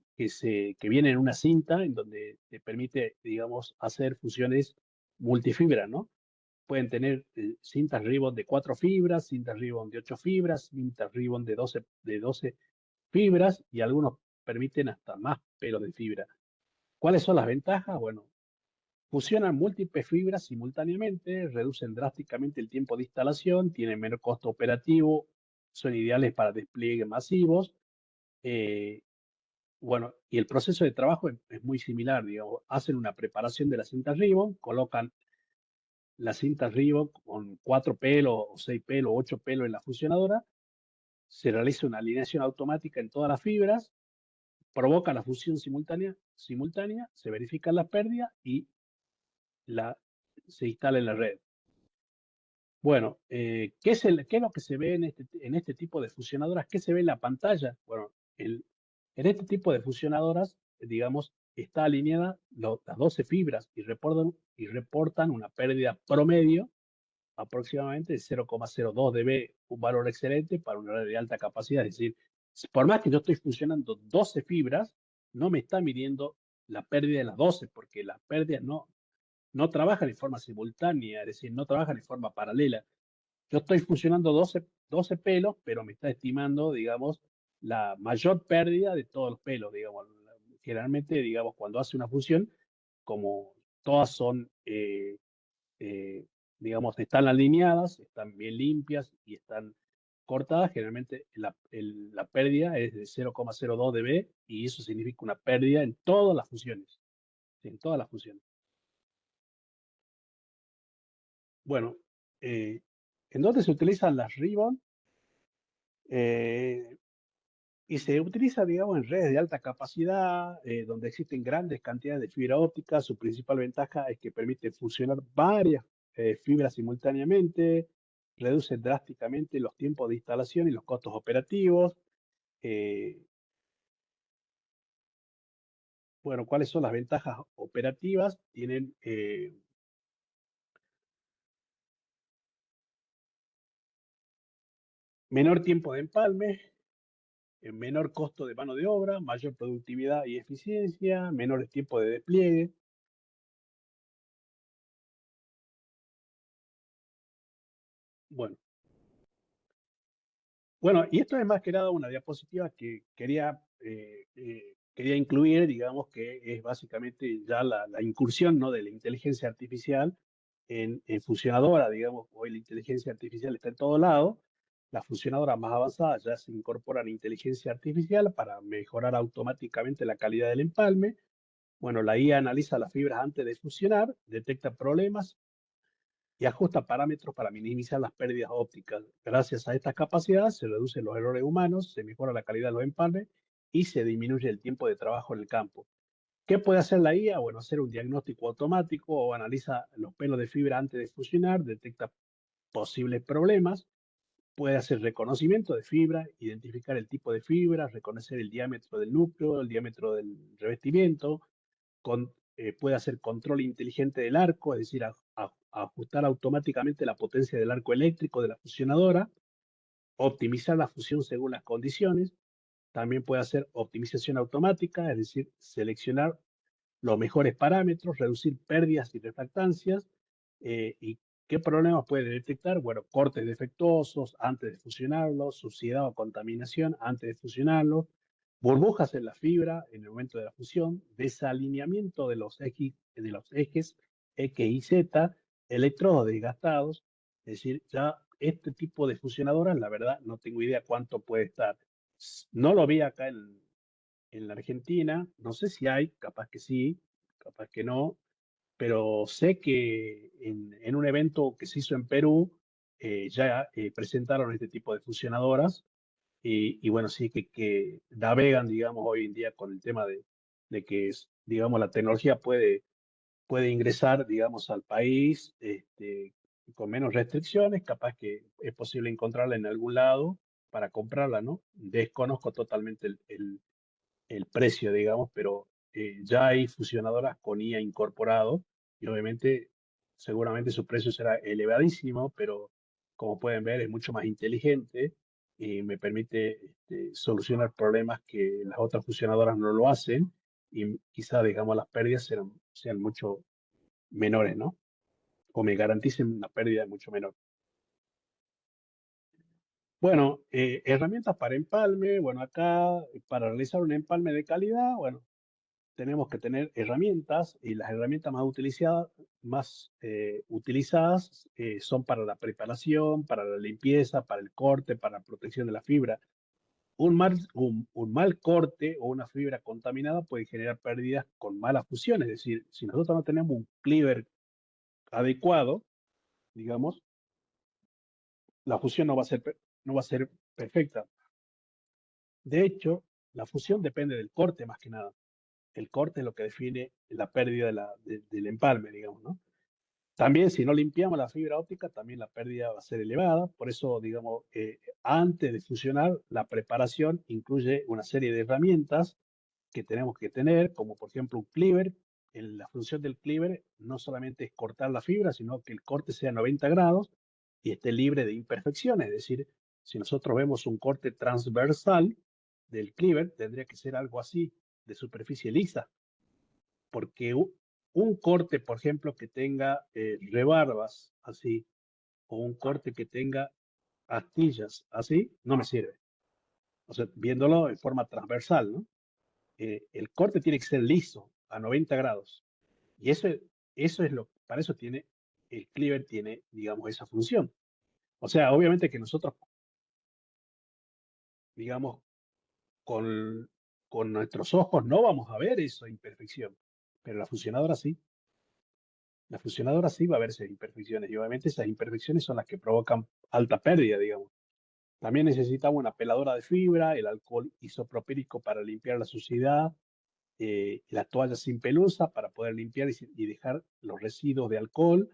viene en una cinta en donde te permite, digamos, hacer fusiones multifibra, ¿no? Pueden tener cintas ribbon de 4 fibras, cintas ribbon de 8 fibras, cintas ribbon de doce fibras y algunos permiten hasta más pelos de fibra. ¿Cuáles son las ventajas? Bueno, fusionan múltiples fibras simultáneamente, reducen drásticamente el tiempo de instalación, tienen menor costo operativo, son ideales para despliegues masivos. eh, bueno, y el proceso de trabajo es muy similar, digamos, hacen una preparación de la cinta ribbon, colocan la cinta Ribbon con 4 pelos o 6 pelos o 8 pelos en la fusionadora, se realiza una alineación automática en todas las fibras, provoca la fusión simultánea, se verifican las pérdidas y la, se instala en la red. Bueno, ¿qué es lo que se ve en este tipo de fusionadoras? ¿Qué se ve en la pantalla? Bueno, en este tipo de fusionadoras, digamos, está alineada las 12 fibras y reportan una pérdida promedio aproximadamente de 0,02 dB, un valor excelente para una red de alta capacidad. Es decir, por más que yo estoy funcionando 12 fibras, no me está midiendo la pérdida de las 12, porque las pérdidas no trabajan en forma simultánea, es decir, no trabajan en forma paralela. Yo estoy funcionando 12 pelos, pero me está estimando, digamos, la mayor pérdida de todos los pelos, digamos. Generalmente, digamos, cuando hace una fusión, como todas son eh, digamos, están alineadas, están bien limpias y están cortadas, generalmente la pérdida es de 0,02 dB y eso significa una pérdida en todas las fusiones, en todas las fusiones. Bueno, eh, ¿en dónde se utilizan las ribbon? Eh, y se utiliza, digamos, en redes de alta capacidad, donde existen grandes cantidades de fibra óptica. Su principal ventaja es que permite fusionar varias fibras simultáneamente, reduce drásticamente los tiempos de instalación y los costos operativos. Eh, bueno, ¿cuáles son las ventajas operativas? Tienen menor tiempo de empalme, menor costo de mano de obra, mayor productividad y eficiencia, menores tiempos de despliegue. Bueno, bueno, y esto es más que nada una diapositiva que quería incluir, digamos que es básicamente ya la incursión, ¿no?, de la inteligencia artificial en fusionadora, digamos, hoy la inteligencia artificial está en todo lado, las fusionadoras más avanzadas ya se incorporan inteligencia artificial para mejorar automáticamente la calidad del empalme. Bueno, la IA analiza las fibras antes de fusionar, detecta problemas y ajusta parámetros para minimizar las pérdidas ópticas. Gracias a estas capacidades se reducen los errores humanos, se mejora la calidad de los empalmes y se disminuye el tiempo de trabajo en el campo. ¿Qué puede hacer la IA? Bueno, hacer un diagnóstico automático o analiza los pelos de fibra antes de fusionar, detecta posibles problemas, puede hacer reconocimiento de fibra, identificar el tipo de fibra, reconocer el diámetro del núcleo, el diámetro del revestimiento, puede hacer control inteligente del arco, es decir, ajustar automáticamente la potencia del arco eléctrico de la fusionadora, optimizar la fusión según las condiciones, también puede hacer optimización automática, es decir, seleccionar los mejores parámetros, reducir pérdidas y refractancias. ¿Y qué problemas puede detectar? Bueno, cortes defectuosos antes de fusionarlos, suciedad o contaminación antes de fusionarlos, burbujas en la fibra en el momento de la fusión, desalineamiento de los ejes X y Z, electrodos desgastados. Es decir, ya este tipo de fusionadoras, la verdad, no tengo idea cuánto puede estar. No lo vi acá en la Argentina, no sé si hay, capaz que sí, capaz que no, pero sé que en un evento que se hizo en Perú, ya presentaron este tipo de fusionadoras y bueno, sí que navegan, digamos, hoy en día con el tema de que, digamos, la tecnología puede ingresar, digamos, al país con menos restricciones, capaz que es posible encontrarla en algún lado para comprarla, ¿no? Desconozco totalmente el precio, digamos, pero ya hay fusionadoras con IA incorporado y obviamente seguramente su precio será elevadísimo, pero como pueden ver es mucho más inteligente y me permite solucionar problemas que las otras fusionadoras no lo hacen y quizá, digamos, las pérdidas sean mucho menores, ¿no? O me garanticen una pérdida mucho menor. Bueno, herramientas para empalme, bueno, acá para realizar un empalme de calidad, bueno, tenemos que tener herramientas y las herramientas más utilizadas son para la preparación, para la limpieza, para el corte, para la protección de la fibra. Un mal corte o una fibra contaminada puede generar pérdidas con mala fusión, es decir, si nosotros no tenemos un cleaver adecuado, digamos, la fusión no va a ser perfecta. De hecho, la fusión depende del corte más que nada. El corte es lo que define la pérdida del empalme, digamos, ¿no? También, si no limpiamos la fibra óptica, también la pérdida va a ser elevada. Por eso, digamos, antes de fusionar, la preparación incluye una serie de herramientas que tenemos que tener, como por ejemplo un cleaver. La función del cleaver no solamente es cortar la fibra, sino que el corte sea 90 grados y esté libre de imperfecciones. Es decir, si nosotros vemos un corte transversal del cleaver, tendría que ser algo así, de superficie lisa, porque un corte, por ejemplo, que tenga rebarbas así, o un corte que tenga astillas así, no me sirve. O sea, viéndolo en forma transversal, ¿no? El corte tiene que ser liso, a 90 grados. Y eso es para eso el cleaver tiene, digamos, esa función. O sea, obviamente que nosotros, digamos, con, con nuestros ojos no vamos a ver esa imperfección, pero la fusionadora sí. La fusionadora sí va a verse imperfecciones y obviamente esas imperfecciones son las que provocan alta pérdida, digamos. También necesitamos una peladora de fibra, el alcohol isopropílico para limpiar la suciedad, la toalla sin pelusa para poder limpiar y dejar los residuos de alcohol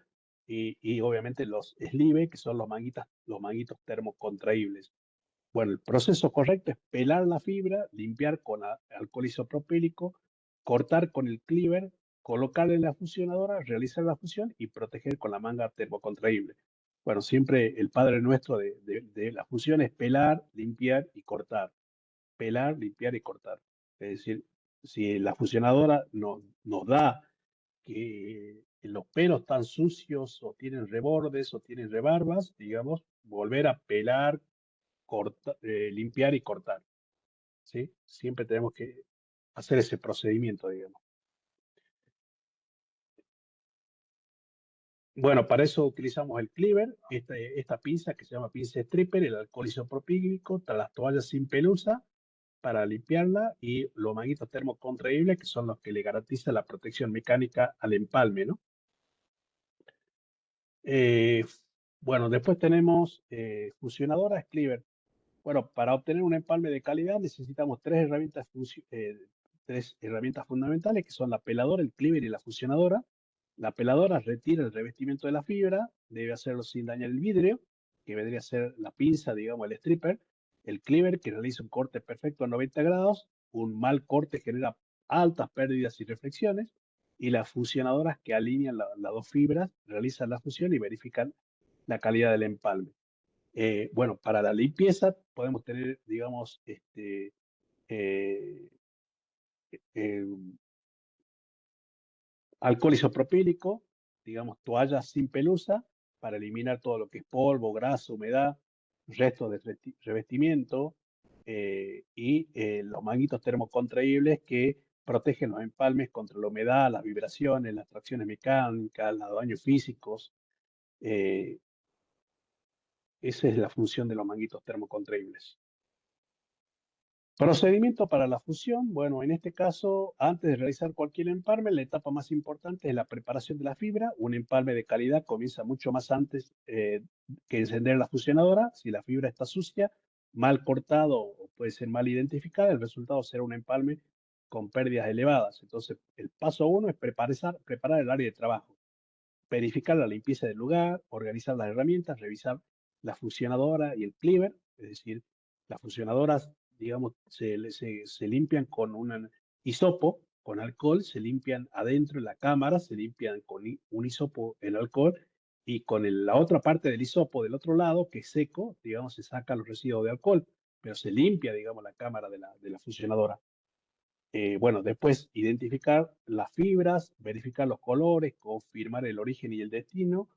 y obviamente los sleeve, que son los manguitos termocontraíbles. Bueno, el proceso correcto es pelar la fibra, limpiar con alcohol isopropílico, cortar con el cleaver, colocar en la fusionadora, realizar la fusión y proteger con la manga termocontraíble. Bueno, siempre el padre nuestro de la fusión es pelar, limpiar y cortar. pelar, limpiar y cortar. Es decir, si la fusionadora nos da que los pelos están sucios o tienen rebordes o tienen rebarbas, digamos, volver a pelar, limpiar y cortar, ¿sí? Siempre tenemos que hacer ese procedimiento, digamos. Bueno, para eso utilizamos el cleaver, esta pinza que se llama pinza stripper, el alcohol isopropílico, las toallas sin pelusa para limpiarla y los manguitos termocontraíbles que son los que le garantizan la protección mecánica al empalme, ¿no? Eh, bueno, después tenemos fusionadoras cleaver. Bueno, para obtener un empalme de calidad necesitamos tres herramientas fundamentales que son la peladora, el cleaver y la fusionadora. La peladora retira el revestimiento de la fibra, debe hacerlo sin dañar el vidrio, que vendría a ser la pinza, digamos, el stripper. El cleaver que realiza un corte perfecto a 90 grados, un mal corte genera altas pérdidas y reflexiones. Y las fusionadoras que alinean las dos fibras, realizan la fusión y verifican la calidad del empalme. Bueno, para la limpieza podemos tener, digamos, eh, eh, alcohol isopropílico, digamos, toallas sin pelusa para eliminar todo lo que es polvo, grasa, humedad, restos de revestimiento y los manguitos termocontraíbles que protegen los empalmes contra la humedad, las vibraciones, las tracciones mecánicas, los daños físicos. eh, Esa es la función de los manguitos termocontraíbles. Procedimiento para la fusión. Bueno, en este caso, antes de realizar cualquier empalme, la etapa más importante es la preparación de la fibra. Un empalme de calidad comienza mucho más antes que encender la fusionadora. Si la fibra está sucia, mal cortado o puede ser mal identificada, el resultado será un empalme con pérdidas elevadas. Entonces, el paso uno es preparar el área de trabajo, verificar la limpieza del lugar, organizar las herramientas, revisar la fusionadora y el cleaver, es decir, las fusionadoras, digamos, se limpian con un hisopo, con alcohol, se limpian adentro en la cámara, se limpian con un hisopo en alcohol y con la otra parte del hisopo del otro lado, que es seco, digamos, se saca los residuos de alcohol, pero se limpia, digamos, la cámara de la fusionadora. Bueno, después identificar las fibras, verificar los colores, confirmar el origen y el destino,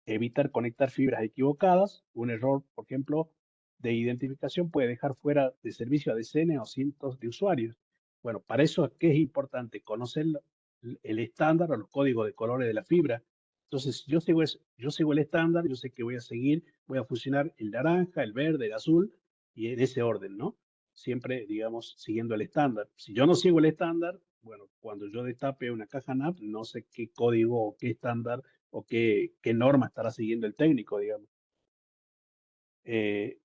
evitar conectar fibras equivocadas. Un error, por ejemplo, de identificación puede dejar fuera de servicio a decenas o cientos de usuarios. Bueno, para eso es que es importante conocer el estándar o los códigos de colores de la fibra. Entonces, yo sigo el estándar, yo sé que voy a fusionar el naranja, el verde, el azul, y en ese orden, ¿no? Siempre, digamos, siguiendo el estándar. Si yo no sigo el estándar, bueno, cuando yo destape una caja NAP, no sé qué código o qué estándar o qué norma estará siguiendo el técnico, digamos.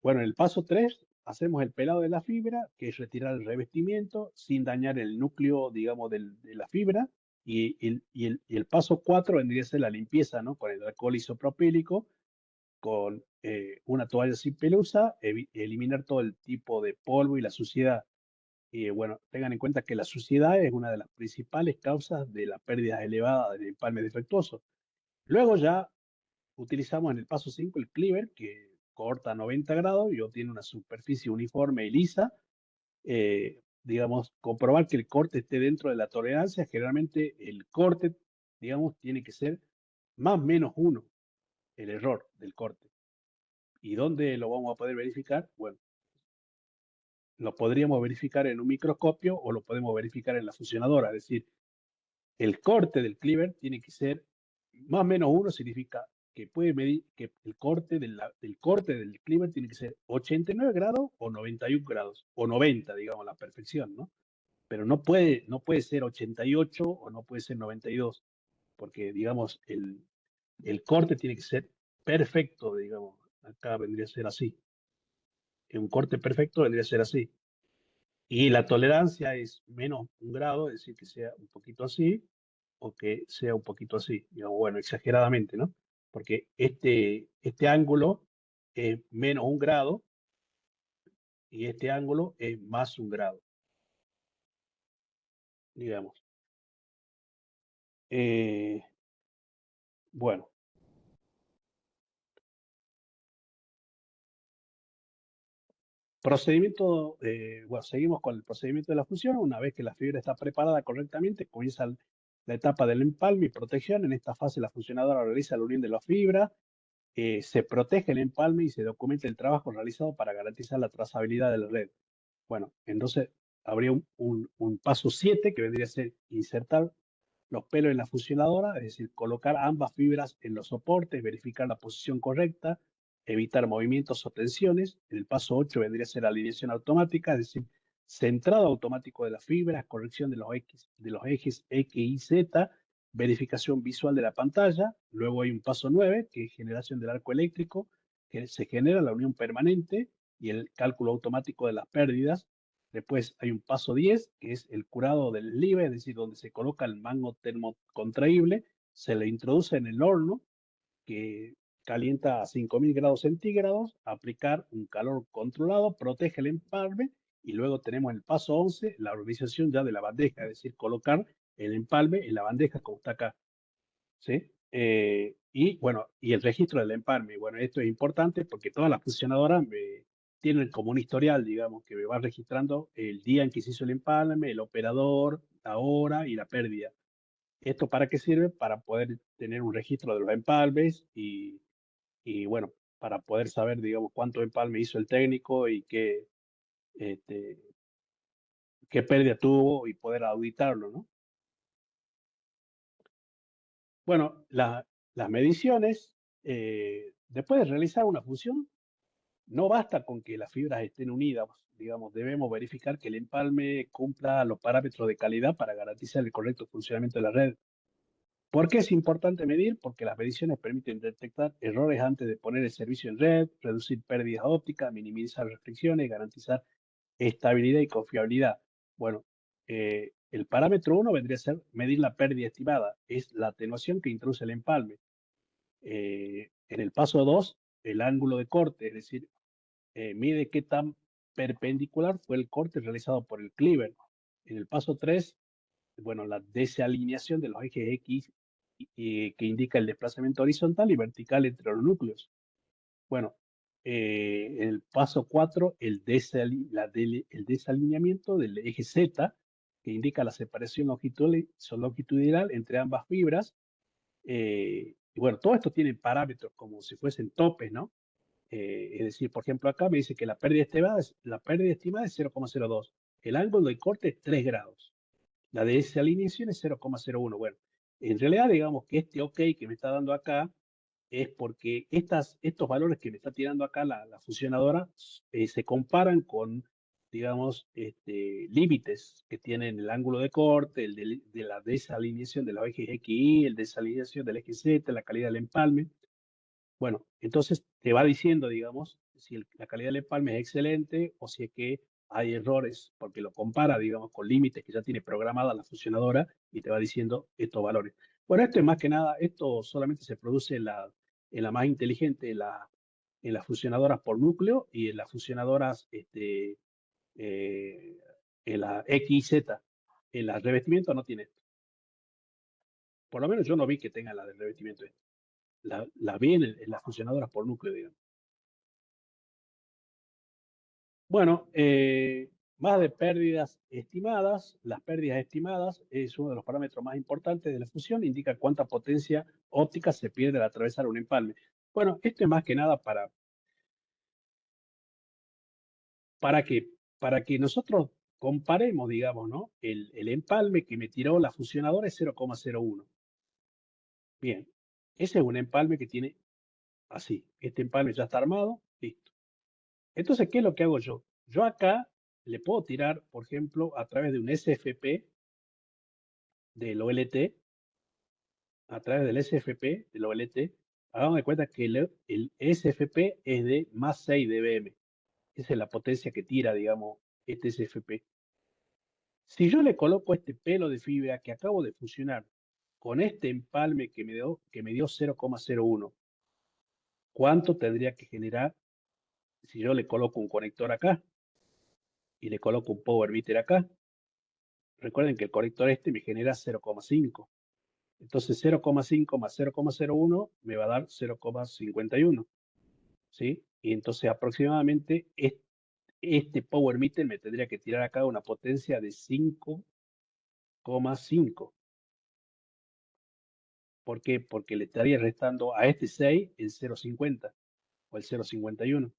Bueno, en el paso 3 hacemos el pelado de la fibra, que es retirar el revestimiento sin dañar el núcleo, digamos, de la fibra. Y el paso 4 vendría a ser la limpieza, ¿no? Con el alcohol isopropílico, con una toalla sin pelusa, eliminar todo el tipo de polvo y la suciedad. Y bueno, tengan en cuenta que la suciedad es una de las principales causas de la pérdida elevada del empalme defectuoso. Luego ya utilizamos en el paso 5 el cleaver, que corta a 90 grados y obtiene una superficie uniforme y lisa. Digamos, comprobar que el corte esté dentro de la tolerancia. Generalmente el corte, digamos, tiene que ser más o menos uno, el error del corte. ¿Y dónde lo vamos a poder verificar? Bueno, lo podríamos verificar en un microscopio o lo podemos verificar en la fusionadora. Es decir, el corte del cleaver tiene que ser más o menos uno, significa que puede medir que el corte del corte del cleaver tiene que ser 89 grados o 91 grados, o 90, digamos, la perfección, ¿no? Pero no puede ser 88 o no puede ser 92, porque, digamos, el corte tiene que ser perfecto, digamos. Acá vendría a ser así. Un corte perfecto vendría a ser así. Y la tolerancia es menos un grado, es decir, que sea un poquito así o que sea un poquito así, digamos, bueno, exageradamente, ¿no? Porque este ángulo es menos un grado y este ángulo es más un grado, digamos. Eh, bueno, Bueno, seguimos con el procedimiento de la fusión. Una vez que la fibra está preparada correctamente, comienza la etapa del empalme y protección. En esta fase, la fusionadora realiza la unión de la fibra, se protege el empalme y se documenta el trabajo realizado para garantizar la trazabilidad de la red. Bueno, entonces habría un paso 7 que vendría a ser insertar los pelos en la fusionadora, es decir, colocar ambas fibras en los soportes, verificar la posición correcta, evitar movimientos o tensiones. En el paso 8 vendría a ser alineación automática, es decir, centrado automático de las fibras, corrección de los ejes X y Z, verificación visual de la pantalla. Luego hay un paso 9, que es generación del arco eléctrico, que se genera la unión permanente y el cálculo automático de las pérdidas. Después hay un paso 10, que es el curado del live, es decir, donde se coloca el mango termocontraíble, se le introduce en el horno, que calienta a 5000 grados centígrados, aplicar un calor controlado, protege el empalme, y luego tenemos el paso 11, la organización ya de la bandeja, es decir, colocar el empalme en la bandeja como está acá. ¿Sí? Y bueno, y el registro del empalme. Bueno, esto es importante porque todas las fusionadoras tienen como un historial, digamos, que me va registrando el día en que se hizo el empalme, el operador, la hora y la pérdida. ¿Esto para qué sirve? Para poder tener un registro de los empalmes y bueno, para poder saber, digamos, cuánto empalme hizo el técnico y este, qué pérdida tuvo y poder auditarlo, ¿no? Bueno, las mediciones, después de realizar una fusión, no basta con que las fibras estén unidas, digamos, debemos verificar que el empalme cumpla los parámetros de calidad para garantizar el correcto funcionamiento de la red. ¿Por qué es importante medir? Porque las mediciones permiten detectar errores antes de poner el servicio en red, reducir pérdidas ópticas, minimizar restricciones, garantizar estabilidad y confiabilidad. Bueno, el parámetro 1 vendría a ser medir la pérdida estimada, es la atenuación que introduce el empalme. En el paso 2, el ángulo de corte, es decir, mide qué tan perpendicular fue el corte realizado por el cleaver. En el paso 3, bueno, la desalineación de los ejes X que indica el desplazamiento horizontal y vertical entre los núcleos. Bueno, en el paso 4, el desalineamiento del eje Z, que indica la separación longitudinal entre ambas fibras. Y bueno, todo esto tiene parámetros como si fuesen topes, ¿no? Es decir, por ejemplo, acá me dice que la pérdida estimada es 0,02. El ángulo de corte es 3 grados. La de esa alineación es 0,01. Bueno, en realidad, digamos que este OK que me está dando acá es porque estos valores que me está tirando acá la fusionadora se comparan con, digamos, límites que tienen el ángulo de corte, de la desalineación de los ejes XY, el desalineación del eje Z, la calidad del empalme. Bueno, entonces te va diciendo, digamos, si la calidad del empalme es excelente o si es que hay errores, porque lo compara, digamos, con límites que ya tiene programada la fusionadora y te va diciendo estos valores. Bueno, esto es más que nada, esto solamente se produce en la más inteligente, en las fusionadoras por núcleo y en las fusionadoras, eh, en la XZ. En la revestimiento no tiene esto. Por lo menos yo no vi que tenga la de revestimiento esto. La vi en las fusionadoras por núcleo, digamos. Bueno, más de pérdidas estimadas. Las pérdidas estimadas es uno de los parámetros más importantes de la fusión. Indica cuánta potencia óptica se pierde al atravesar un empalme. Bueno, esto es más que nada para que, para que nosotros comparemos, digamos, ¿no? El empalme que me tiró la fusionadora es 0,01. Bien, ese es un empalme que tiene así. Este empalme ya está armado, listo. Entonces, ¿qué es lo que hago yo? Yo acá le puedo tirar, por ejemplo, a través de un SFP del OLT, a través del SFP del OLT, hagamos de cuenta que el SFP es de más 6 dBm. Esa es la potencia que tira, digamos, este SFP. Si yo le coloco este pelo de fibra que acabo de fusionar con este empalme que me dio 0,01, ¿cuánto tendría que generar si yo le coloco un conector acá y le coloco un power meter acá? Recuerden que el conector este me genera 0,5. Entonces 0,5 más 0,01 me va a dar 0,51. ¿Sí? Y entonces aproximadamente este power meter me tendría que tirar acá una potencia de 5,5. ¿Por qué? Porque le estaría restando a este 6 el 0,50 o el 0,51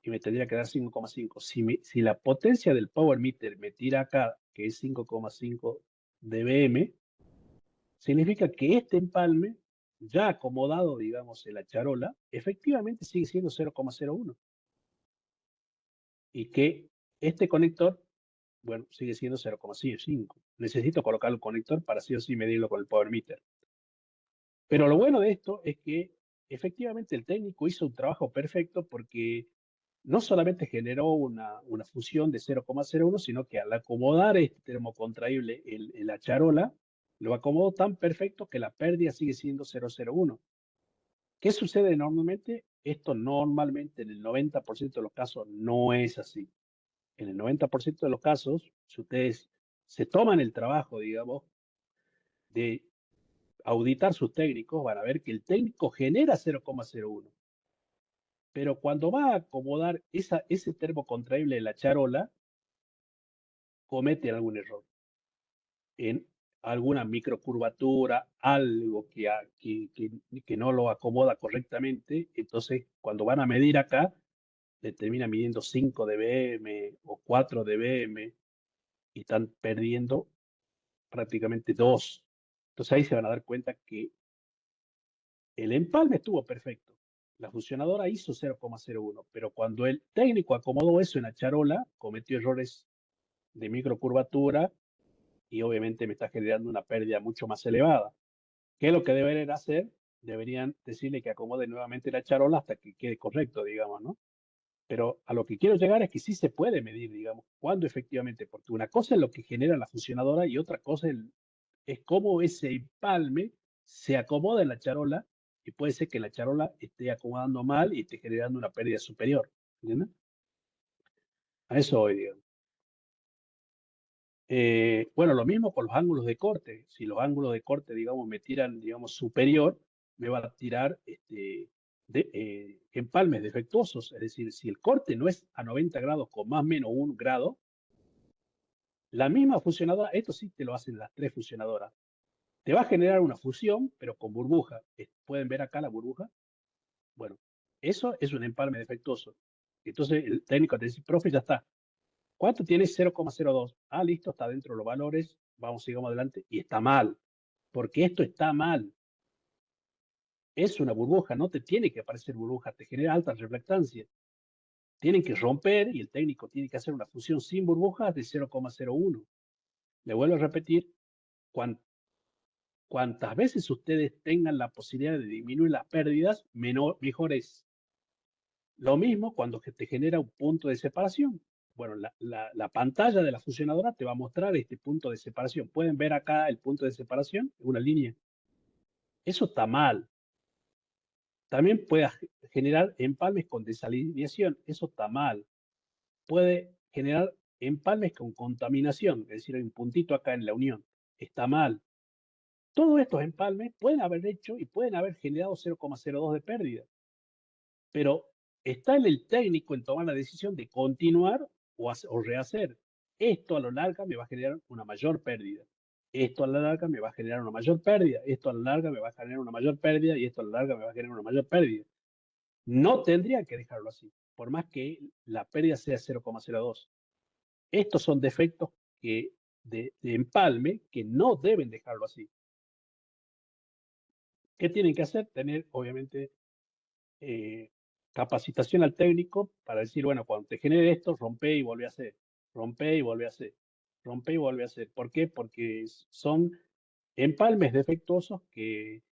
y me tendría que dar 5,5. Si la potencia del power meter me tira acá, que es 5,5 dBm, significa que este empalme, ya acomodado, digamos, en la charola, efectivamente sigue siendo 0,01 y que este conector, bueno, sigue siendo 0,5. Necesito colocar el conector para sí o sí medirlo con el power meter. Pero lo bueno de esto es que efectivamente el técnico hizo un trabajo perfecto porque no solamente generó una fusión de 0,01, sino que al acomodar este termocontraíble en la charola, lo acomodó tan perfecto que la pérdida sigue siendo 0,01. ¿Qué sucede normalmente? Esto normalmente en el 90% de los casos no es así. En el 90% de los casos, si ustedes se toman el trabajo, digamos, de auditar sus técnicos, van a ver que el técnico genera 0,01. Pero cuando va a acomodar ese termo contraíble en la charola, comete algún error en alguna microcurvatura, algo que no lo acomoda correctamente. Entonces, cuando van a medir acá, le termina midiendo 5 dBm o 4 dBm y están perdiendo prácticamente 2. Entonces ahí se van a dar cuenta que el empalme estuvo perfecto. La fusionadora hizo 0,01, pero cuando el técnico acomodó eso en la charola, cometió errores de microcurvatura y obviamente me está generando una pérdida mucho más elevada. ¿Qué es lo que deberían hacer? Deberían decirle que acomode nuevamente la charola hasta que quede correcto, digamos, ¿no? Pero a lo que quiero llegar es que sí se puede medir, digamos, cuándo efectivamente, porque una cosa es lo que genera la fusionadora y otra cosa es cómo ese empalme se acomoda en la charola y puede ser que la charola esté acomodando mal y esté generando una pérdida superior. ¿Entiendes? A eso voy, digamos. Bueno, lo mismo con los ángulos de corte. Si los ángulos de corte, digamos, me tiran, digamos, superior, me va a tirar empalmes defectuosos. Es decir, si el corte no es a 90 grados con más o menos 1 grado, la misma fusionadora, esto sí te lo hacen las tres fusionadoras, te va a generar una fusión, pero con burbuja. ¿Pueden ver acá la burbuja? Bueno, eso es un empalme defectuoso. Entonces el técnico te dice, profe, ya está. ¿Cuánto tiene? 0,02. Ah, listo, está dentro de los valores. Vamos, sigamos adelante. Y está mal, porque esto está mal. Es una burbuja, no te tiene que aparecer burbuja, te genera alta reflectancia. Tienen que romper y el técnico tiene que hacer una fusión sin burbujas de 0,01. Le vuelvo a repetir, cuantas veces ustedes tengan la posibilidad de disminuir las pérdidas, mejor es. Lo mismo cuando te genera un punto de separación. Bueno, la pantalla de la fusionadora te va a mostrar este punto de separación. Pueden ver acá el punto de separación, una línea. Eso está mal. También puede generar empalmes con desalineación. Eso está mal. Puede generar empalmes con contaminación, es decir, hay un puntito acá en la unión. Está mal. Todos estos empalmes pueden haber hecho y pueden haber generado 0,02 de pérdida. Pero está en el técnico en tomar la decisión de continuar o rehacer. Esto a lo largo me va a generar una mayor pérdida. Esto a la larga me va a generar una mayor pérdida. Esto a la larga me va a generar una mayor pérdida y esto a la larga me va a generar una mayor pérdida. No tendría que dejarlo así, por más que la pérdida sea 0,02. Estos son defectos de empalme que no deben dejarlo así. ¿Qué tienen que hacer? Tener, obviamente, capacitación al técnico para decir, bueno, cuando te genere esto, rompe y vuelve a hacer, rompe y vuelve a hacer, rompe y vuelve a hacer. ¿Por qué? Porque son empalmes defectuosos que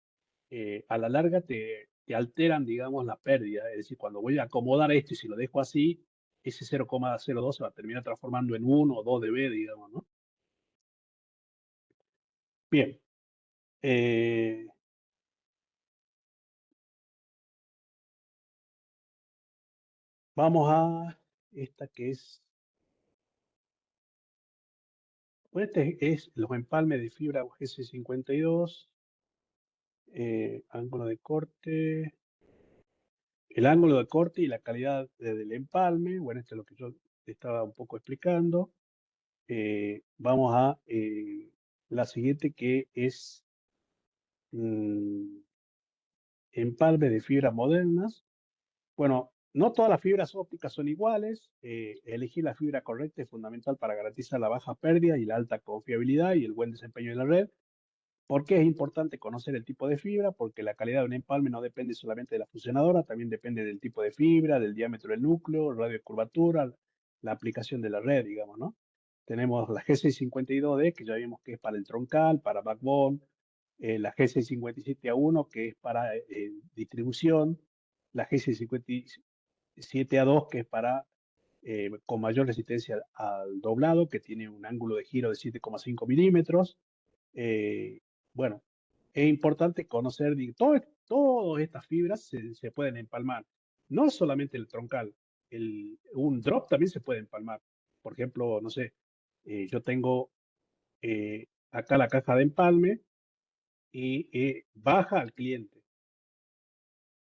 a la larga te alteran, digamos, la pérdida. Es decir, cuando voy a acomodar esto y si lo dejo así, ese 0,02 se va a terminar transformando en 1 o 2 dB, digamos, ¿no? Bien. eh, Vamos a esta que es, pues este es los empalmes de fibra GC52, ángulo de corte, el ángulo de corte y la calidad del empalme. Bueno, esto es lo que yo te estaba un poco explicando. Vamos a la siguiente, que es mm, empalme de fibras modernas. Bueno, no todas las fibras ópticas son iguales. Elegir la fibra correcta es fundamental para garantizar la baja pérdida y la alta confiabilidad y el buen desempeño de la red. ¿Por qué es importante conocer el tipo de fibra? Porque la calidad de un empalme no depende solamente de la fusionadora, también depende del tipo de fibra, del diámetro del núcleo, el radio de curvatura, la aplicación de la red, digamos, ¿no? Tenemos la G652D, que ya vimos que es para el troncal, para backbone, la G657A1, que es para distribución, la G657A2, que es para con mayor resistencia al doblado, que tiene un ángulo de giro de 7,5 milímetros. Eh, bueno, es importante conocer, todas estas fibras se pueden empalmar, no solamente el troncal, un drop también se puede empalmar. Por ejemplo, no sé, yo tengo acá la caja de empalme y baja al cliente,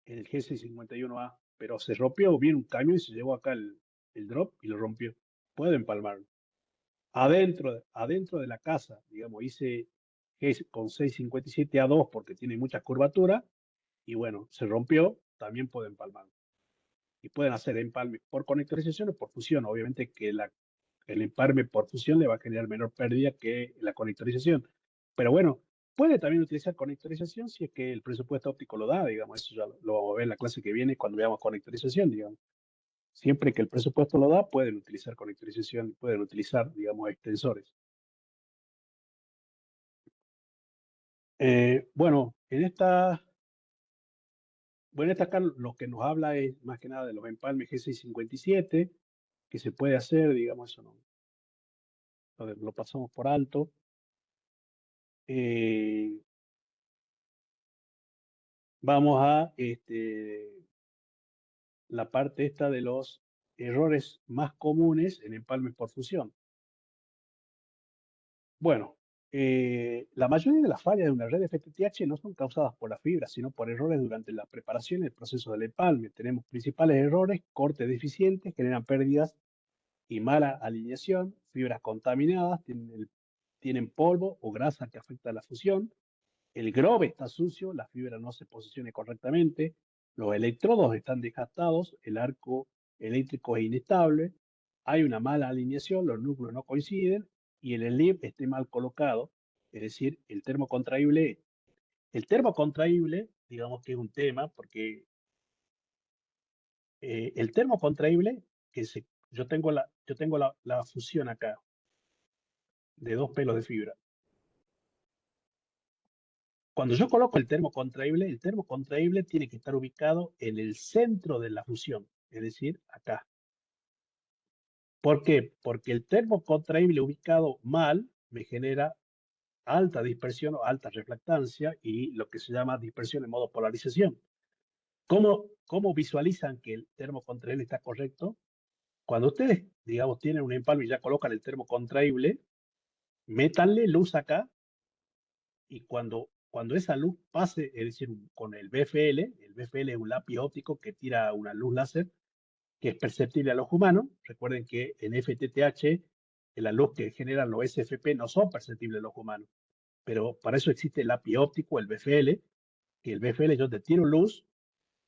el G651A, pero se rompió, vino un camión y se llevó acá el drop y lo rompió. Puedo empalmarlo. Adentro de la casa, digamos, hice con 657A2 porque tiene mucha curvatura y bueno, se rompió, también pueden empalmar. Y pueden hacer empalme por conectorización o por fusión. Obviamente que el empalme por fusión le va a generar menor pérdida que la conectorización. Pero bueno, puede también utilizar conectorización si es que el presupuesto óptico lo da, digamos, eso ya lo vamos a ver en la clase que viene cuando veamos conectorización, digamos. Siempre que el presupuesto lo da, pueden utilizar conectorización, pueden utilizar, digamos, extensores. Bueno, esta acá lo que nos habla es más que nada de los empalmes G657, que se puede hacer, digamos, eso no, lo pasamos por alto. Eh, Vamos a la parte esta de los errores más comunes en empalmes por fusión. Bueno, la mayoría de las fallas de una red FTTH no son causadas por la fibra, sino por errores durante la preparación y el proceso del empalme. Tenemos principales errores: cortes deficientes, generan pérdidas y mala alineación, fibras contaminadas, tienen polvo o grasa que afecta a la fusión, el groove está sucio, la fibra no se posiciona correctamente, los electrodos están desgastados, el arco eléctrico es inestable, hay una mala alineación, los núcleos no coinciden y el slip esté mal colocado, es decir, el termo contraíble, digamos que es un tema, porque el termo contraíble, yo tengo la fusión acá de dos pelos de fibra. Cuando yo coloco el termo contraíble tiene que estar ubicado en el centro de la fusión, es decir, acá. ¿Por qué? Porque el termo contraíble ubicado mal me genera alta dispersión o alta refractancia y lo que se llama dispersión en modo polarización. ¿Cómo visualizan que el termo contraíble está correcto? Cuando ustedes, digamos, tienen un empalme y ya colocan el termo contraíble, métanle luz acá y cuando esa luz pase, es decir, con el BFL es un lápiz óptico que tira una luz láser que es perceptible a los humanos. Recuerden que en FTTH la luz que generan los SFP no son perceptibles a los humanos, pero para eso existe el lápiz óptico, el BFL, que el BFL yo te tiro luz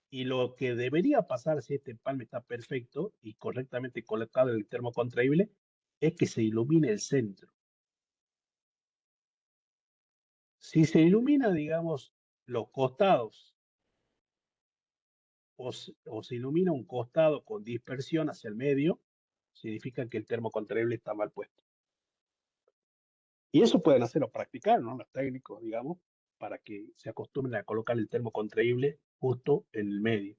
y lo que debería pasar si este empalme está perfecto y correctamente colocado en el termo contraíble es que se ilumine el centro. Si se ilumina, digamos, los costados o se ilumina un costado con dispersión hacia el medio, significa que el termo contraíble está mal puesto. Y eso pueden hacerlo practicar, ¿no? Los técnicos, digamos, para que se acostumbren a colocar el termo contraíble justo en el medio,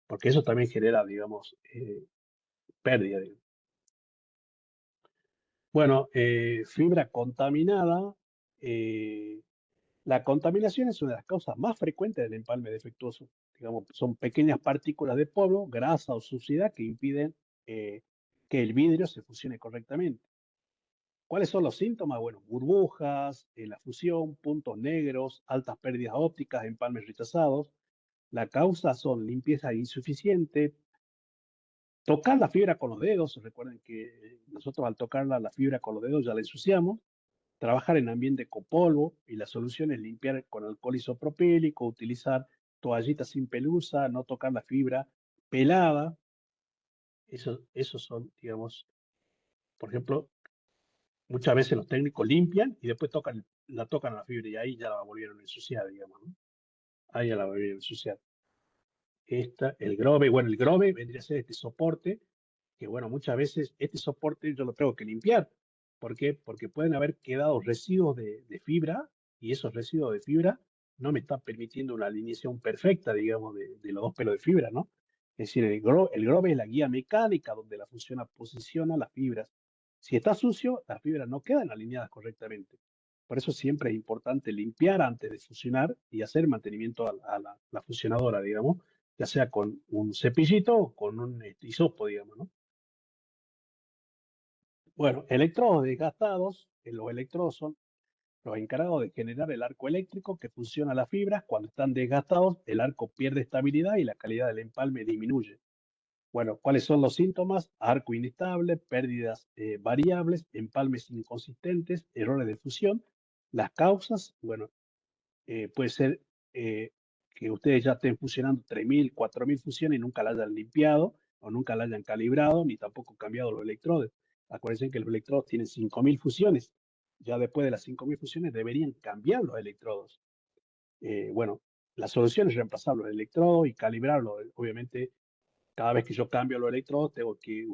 porque eso también genera, digamos, pérdida. Bueno, fibra contaminada. eh, la contaminación es una de las causas más frecuentes del empalme defectuoso. Digamos, son pequeñas partículas de polvo, grasa o suciedad que impiden que el vidrio se fusione correctamente. ¿Cuáles son los síntomas? Bueno, burbujas en la fusión, puntos negros, altas pérdidas ópticas, empalmes rechazados. La causa son limpieza insuficiente, Tocar la fibra con los dedos, recuerden que nosotros al tocar la fibra con los dedos ya la ensuciamos. Trabajar en ambiente con polvo y la solución es limpiar con alcohol isopropílico, utilizar toallitas sin pelusa, no tocar la fibra pelada. Esos son, digamos, por ejemplo, muchas veces los técnicos limpian y después la tocan a la fibra y ahí ya la volvieron a ensuciar, digamos, ¿no? Ahí ya la volvieron a ensuciar. El grove, bueno, el grove vendría a ser este soporte que bueno, muchas veces este soporte yo lo tengo que limpiar. ¿Por qué? Porque pueden haber quedado residuos de fibra y esos residuos de fibra no me están permitiendo una alineación perfecta, digamos, de los dos pelos de fibra, ¿no? Es decir, el grove es la guía mecánica donde la función posiciona las fibras. Si está sucio, las fibras no quedan alineadas correctamente. Por eso siempre es importante limpiar antes de fusionar y hacer mantenimiento a la fusionadora, digamos, ya sea con un cepillito o con un hisopo, digamos, ¿no? Bueno, electrodos desgastados, los electrodos son los encargados de generar el arco eléctrico que funciona las fibras. Cuando están desgastados, el arco pierde estabilidad y la calidad del empalme disminuye. Bueno, ¿cuáles son los síntomas? Arco inestable, pérdidas variables, empalmes inconsistentes, errores de fusión. Las causas, bueno, puede ser eh, que ustedes ya estén fusionando 3.000, 4.000 fusiones y nunca la hayan limpiado o nunca la hayan calibrado ni tampoco cambiado los electrodos. Acuérdense que los electrodos tienen 5.000 fusiones. Ya después de las 5.000 fusiones deberían cambiar los electrodos. Bueno, la solución es reemplazar los electrodos y calibrarlos. Obviamente, cada vez que yo cambio los electrodos, tengo que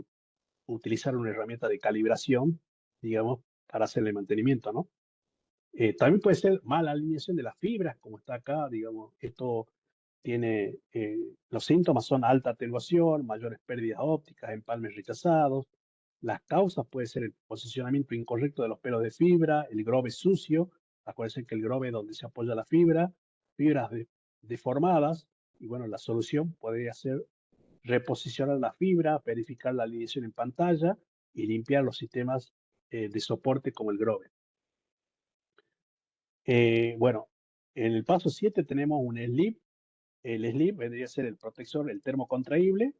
utilizar una herramienta de calibración, digamos, para hacerle mantenimiento, ¿no? También puede ser mala alineación de las fibras, como está acá, digamos, esto tiene, los síntomas son alta atenuación, mayores pérdidas ópticas, empalmes rechazados. Las causas puede ser el posicionamiento incorrecto de los pelos de fibra, el grove sucio, acuérdense que el grove es donde se apoya la fibra, fibras deformadas, y bueno, la solución podría ser reposicionar la fibra, verificar la alineación en pantalla y limpiar los sistemas de soporte como el grove. Bueno, en el paso 7 tenemos un slip. El slip vendría a ser el protector, el termocontraíble,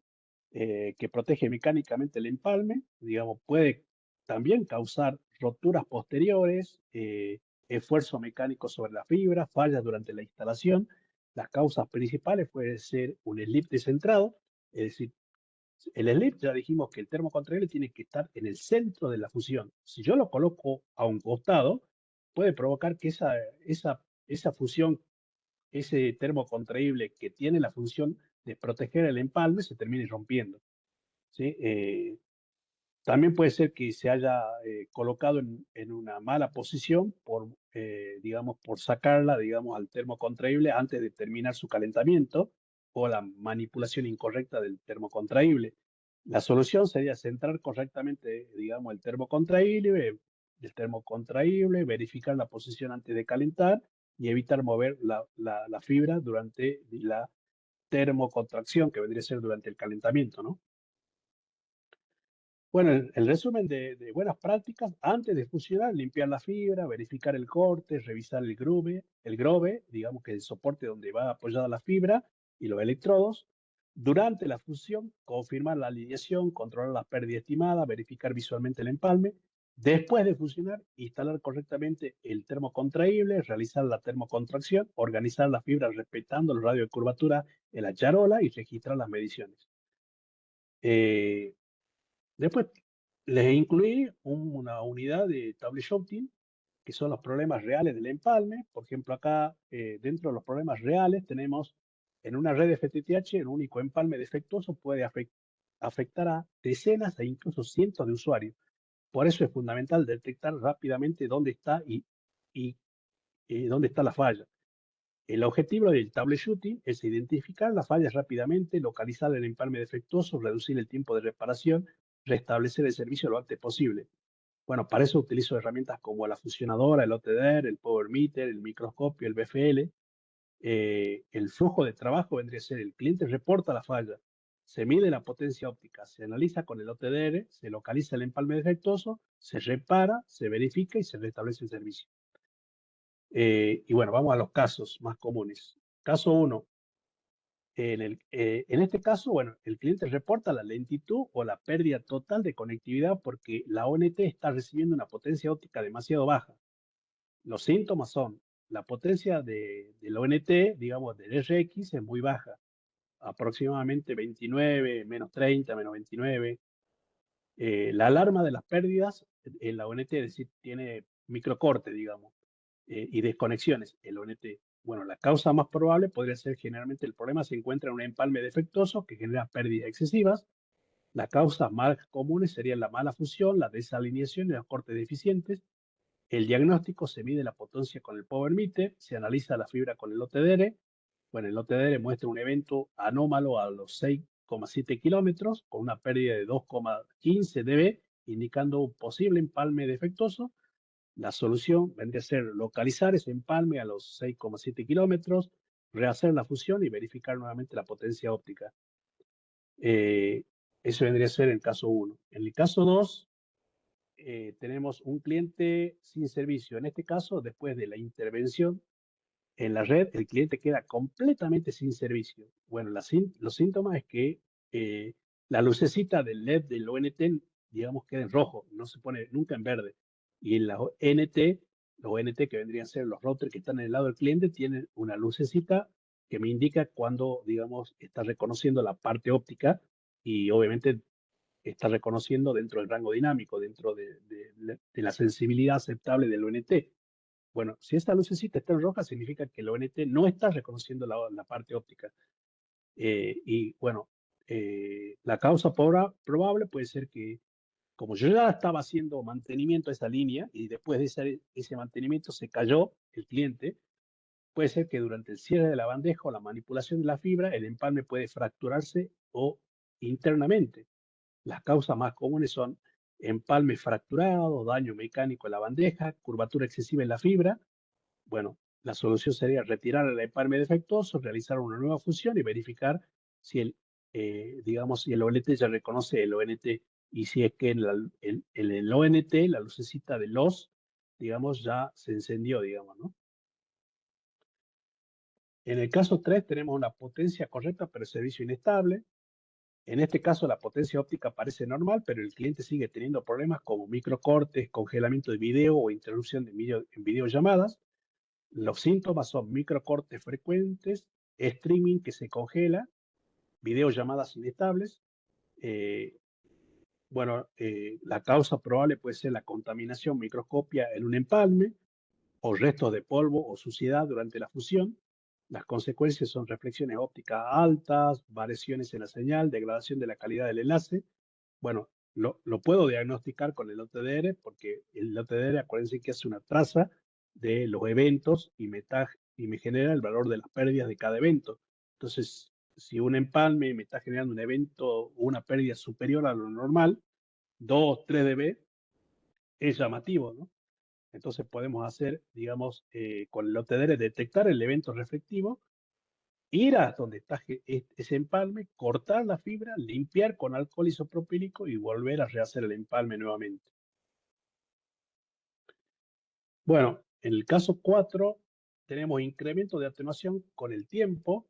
que protege mecánicamente el empalme. Digamos, puede también causar roturas posteriores, esfuerzo mecánico sobre la fibra, fallas durante la instalación. Las causas principales pueden ser un slip descentrado, es decir, el slip ya dijimos que el termocontraíble tiene que estar en el centro de la fusión. Si yo lo coloco a un costado, puede provocar que esa fusión, ese termocontraíble que tiene la función de proteger el empalme, se termine rompiendo, ¿sí? También puede ser que se haya colocado en una mala posición digamos, por sacarla, digamos, al termocontraíble antes de terminar su calentamiento o la manipulación incorrecta del termocontraíble. La solución sería centrar correctamente, digamos, el termocontraíble, verificar la posición antes de calentar y evitar mover la fibra durante la termocontracción, que vendría a ser durante el calentamiento, ¿no? Bueno, el resumen de buenas prácticas, antes de fusionar, limpiar la fibra, verificar el corte, revisar el grove, digamos que el soporte donde va apoyada la fibra y los electrodos. Durante la fusión, confirmar la alineación, controlar la pérdida estimada, verificar visualmente el empalme. Después de fusionar, instalar correctamente el termocontraíble, realizar la termocontracción, organizar la fibra respetando el radio de curvatura en la charola y registrar las mediciones. Eh, Después les incluí una unidad de troubleshooting, que son los problemas reales del empalme. Por ejemplo, acá dentro de los problemas reales tenemos en una red de FTTH el único empalme defectuoso puede afectar a decenas e incluso cientos de usuarios. Por eso es fundamental detectar rápidamente dónde está y dónde está la falla. El objetivo del troubleshooting es identificar las fallas rápidamente, localizar el empalme defectuoso, reducir el tiempo de reparación, restablecer el servicio lo antes posible. Bueno, para eso utilizo herramientas como la fusionadora, el OTDR, el Power Meter, el microscopio, el BFL. El flujo de trabajo vendría a ser el cliente reporta la falla, se mide la potencia óptica, se analiza con el OTDR, se localiza el empalme defectuoso, se repara, se verifica y se restablece el servicio. Y bueno, vamos a los casos más comunes. Caso 1, En este caso, bueno, el cliente reporta la lentitud o la pérdida total de conectividad porque la ONT está recibiendo una potencia óptica demasiado baja. Los síntomas son la potencia de la ONT, digamos, del RX es muy baja, aproximadamente 29, menos 30, menos 29. La alarma de las pérdidas en la ONT, es decir, tiene microcorte, digamos, y desconexiones, el ONT. Bueno, la causa más probable podría ser generalmente el problema se encuentra en un empalme defectuoso que genera pérdidas excesivas. Las causas más comunes serían la mala fusión, la desalineación y los cortes deficientes. El diagnóstico se mide la potencia con el Power Meter, se analiza la fibra con el OTDR. Bueno, el OTDR muestra un evento anómalo a los 6,7 kilómetros con una pérdida de 2,15 dB, indicando un posible empalme defectuoso. La solución vendría a ser localizar ese empalme a los 6,7 kilómetros, rehacer la fusión y verificar nuevamente la potencia óptica. Eh, Eso vendría a ser el caso 1. En el caso 2, tenemos un cliente sin servicio. En este caso, después de la intervención en la red, el cliente queda completamente sin servicio. Bueno, los síntomas es que eh, la lucecita del LED del ONT, digamos, queda en rojo, no se pone nunca en verde. Y en la ONT, los ONT que vendrían a ser los routers que están en el lado del cliente, tienen una lucecita que me indica cuando, digamos, está reconociendo la parte óptica y obviamente está reconociendo dentro del rango dinámico, dentro de la sensibilidad aceptable del ONT. Bueno, si esta lucecita está en roja, significa que el ONT no está reconociendo la parte óptica. Y bueno, la causa probable puede ser que, como yo ya estaba haciendo mantenimiento a esa línea y después de ese mantenimiento se cayó el cliente, puede ser que durante el cierre de la bandeja o la manipulación de la fibra, el empalme puede fracturarse o internamente. Las causas más comunes son empalme fracturado, daño mecánico en la bandeja, curvatura excesiva en la fibra. Bueno, la solución sería retirar el empalme defectuoso, realizar una nueva fusión y verificar si digamos, si el ONT ya reconoce el ONT y si es que en el ONT la lucecita de los, digamos, ya se encendió, digamos, ¿no? En el caso 3 tenemos una potencia correcta pero el servicio inestable. En este caso, la potencia óptica parece normal, pero el cliente sigue teniendo problemas como microcortes, congelamiento de video o interrupción de en videollamadas. Los síntomas son microcortes frecuentes, streaming que se congela, videollamadas inestables. Eh, la causa probable puede ser la contaminación microscopia en un empalme o restos de polvo o suciedad durante la fusión. Las consecuencias son reflexiones ópticas altas, variaciones en la señal, degradación de la calidad del enlace. Bueno, lo puedo diagnosticar con el OTDR porque el OTDR, acuérdense que hace una traza de los eventos y me genera el valor de las pérdidas de cada evento. Entonces, si un empalme me está generando un evento o una pérdida superior a lo normal, 2, 3 dB, es llamativo, ¿no? Entonces podemos hacer, digamos, con el OTDR, detectar el evento reflectivo, ir a donde está ese empalme, cortar la fibra, limpiar con alcohol isopropílico y volver a rehacer el empalme nuevamente. Bueno, en el caso 4 tenemos incremento de atenuación con el tiempo.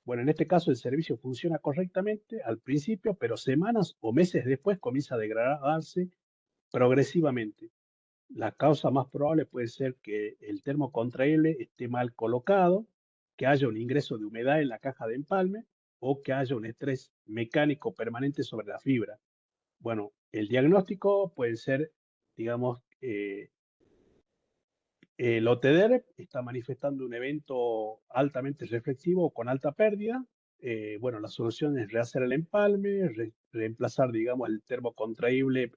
Bueno, en este caso el servicio funciona correctamente al principio, pero semanas o meses después comienza a degradarse progresivamente. La causa más probable puede ser que el termo contraíble esté mal colocado, que haya un ingreso de humedad en la caja de empalme o que haya un estrés mecánico permanente sobre la fibra. Bueno, el diagnóstico puede ser, digamos, el OTDR está manifestando un evento altamente reflexivo con alta pérdida. Bueno, la solución es rehacer el empalme, reemplazar, digamos, el termo contraíble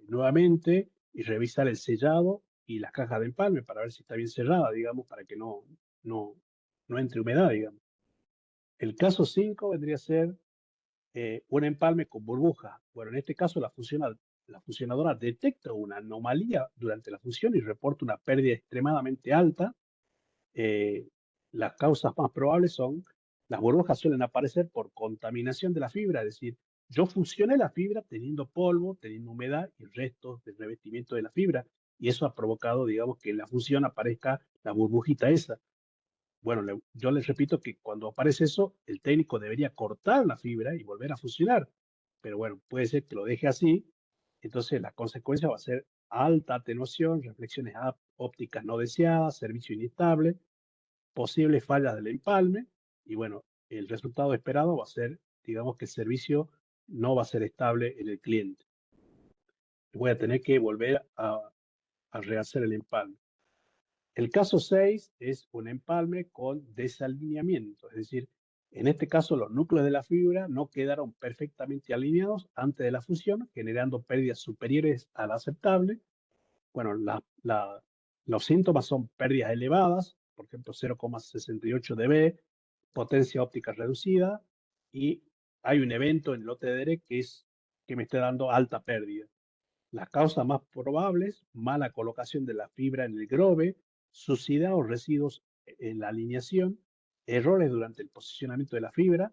nuevamente y revisar el sellado y la caja de empalme para ver si está bien cerrada, digamos, para que no, no entre humedad, digamos. El caso 5 vendría a ser un empalme con burbuja. Bueno, en este caso la fusionadora detecta una anomalía durante la fusión y reporta una pérdida extremadamente alta. Eh, las causas más probables son, las burbujas suelen aparecer por contaminación de la fibra, es decir, yo fusioné la fibra teniendo polvo, teniendo humedad y restos del revestimiento de la fibra, y eso ha provocado, digamos, que en la fusión aparezca la burbujita esa. Bueno, yo les repito que cuando aparece eso, el técnico debería cortar la fibra y volver a fusionar. Pero bueno, puede ser que lo deje así. Entonces la consecuencia va a ser alta atenuación, reflexiones ópticas no deseadas, servicio inestable, posibles fallas del empalme. Y bueno, el resultado esperado va a ser, digamos que el servicio no va a ser estable en el cliente. Voy a tener que volver a rehacer el empalme. El caso 6 es un empalme con desalineamiento, es decir, en este caso los núcleos de la fibra no quedaron perfectamente alineados antes de la fusión, generando pérdidas superiores a la aceptable. Bueno, los síntomas son pérdidas elevadas, por ejemplo 0,68 dB, potencia óptica reducida, y hay un evento en el OTDR que me está dando alta pérdida. Las causas más probables: mala colocación de la fibra en el grove, suciedad o residuos en la alineación, errores durante el posicionamiento de la fibra.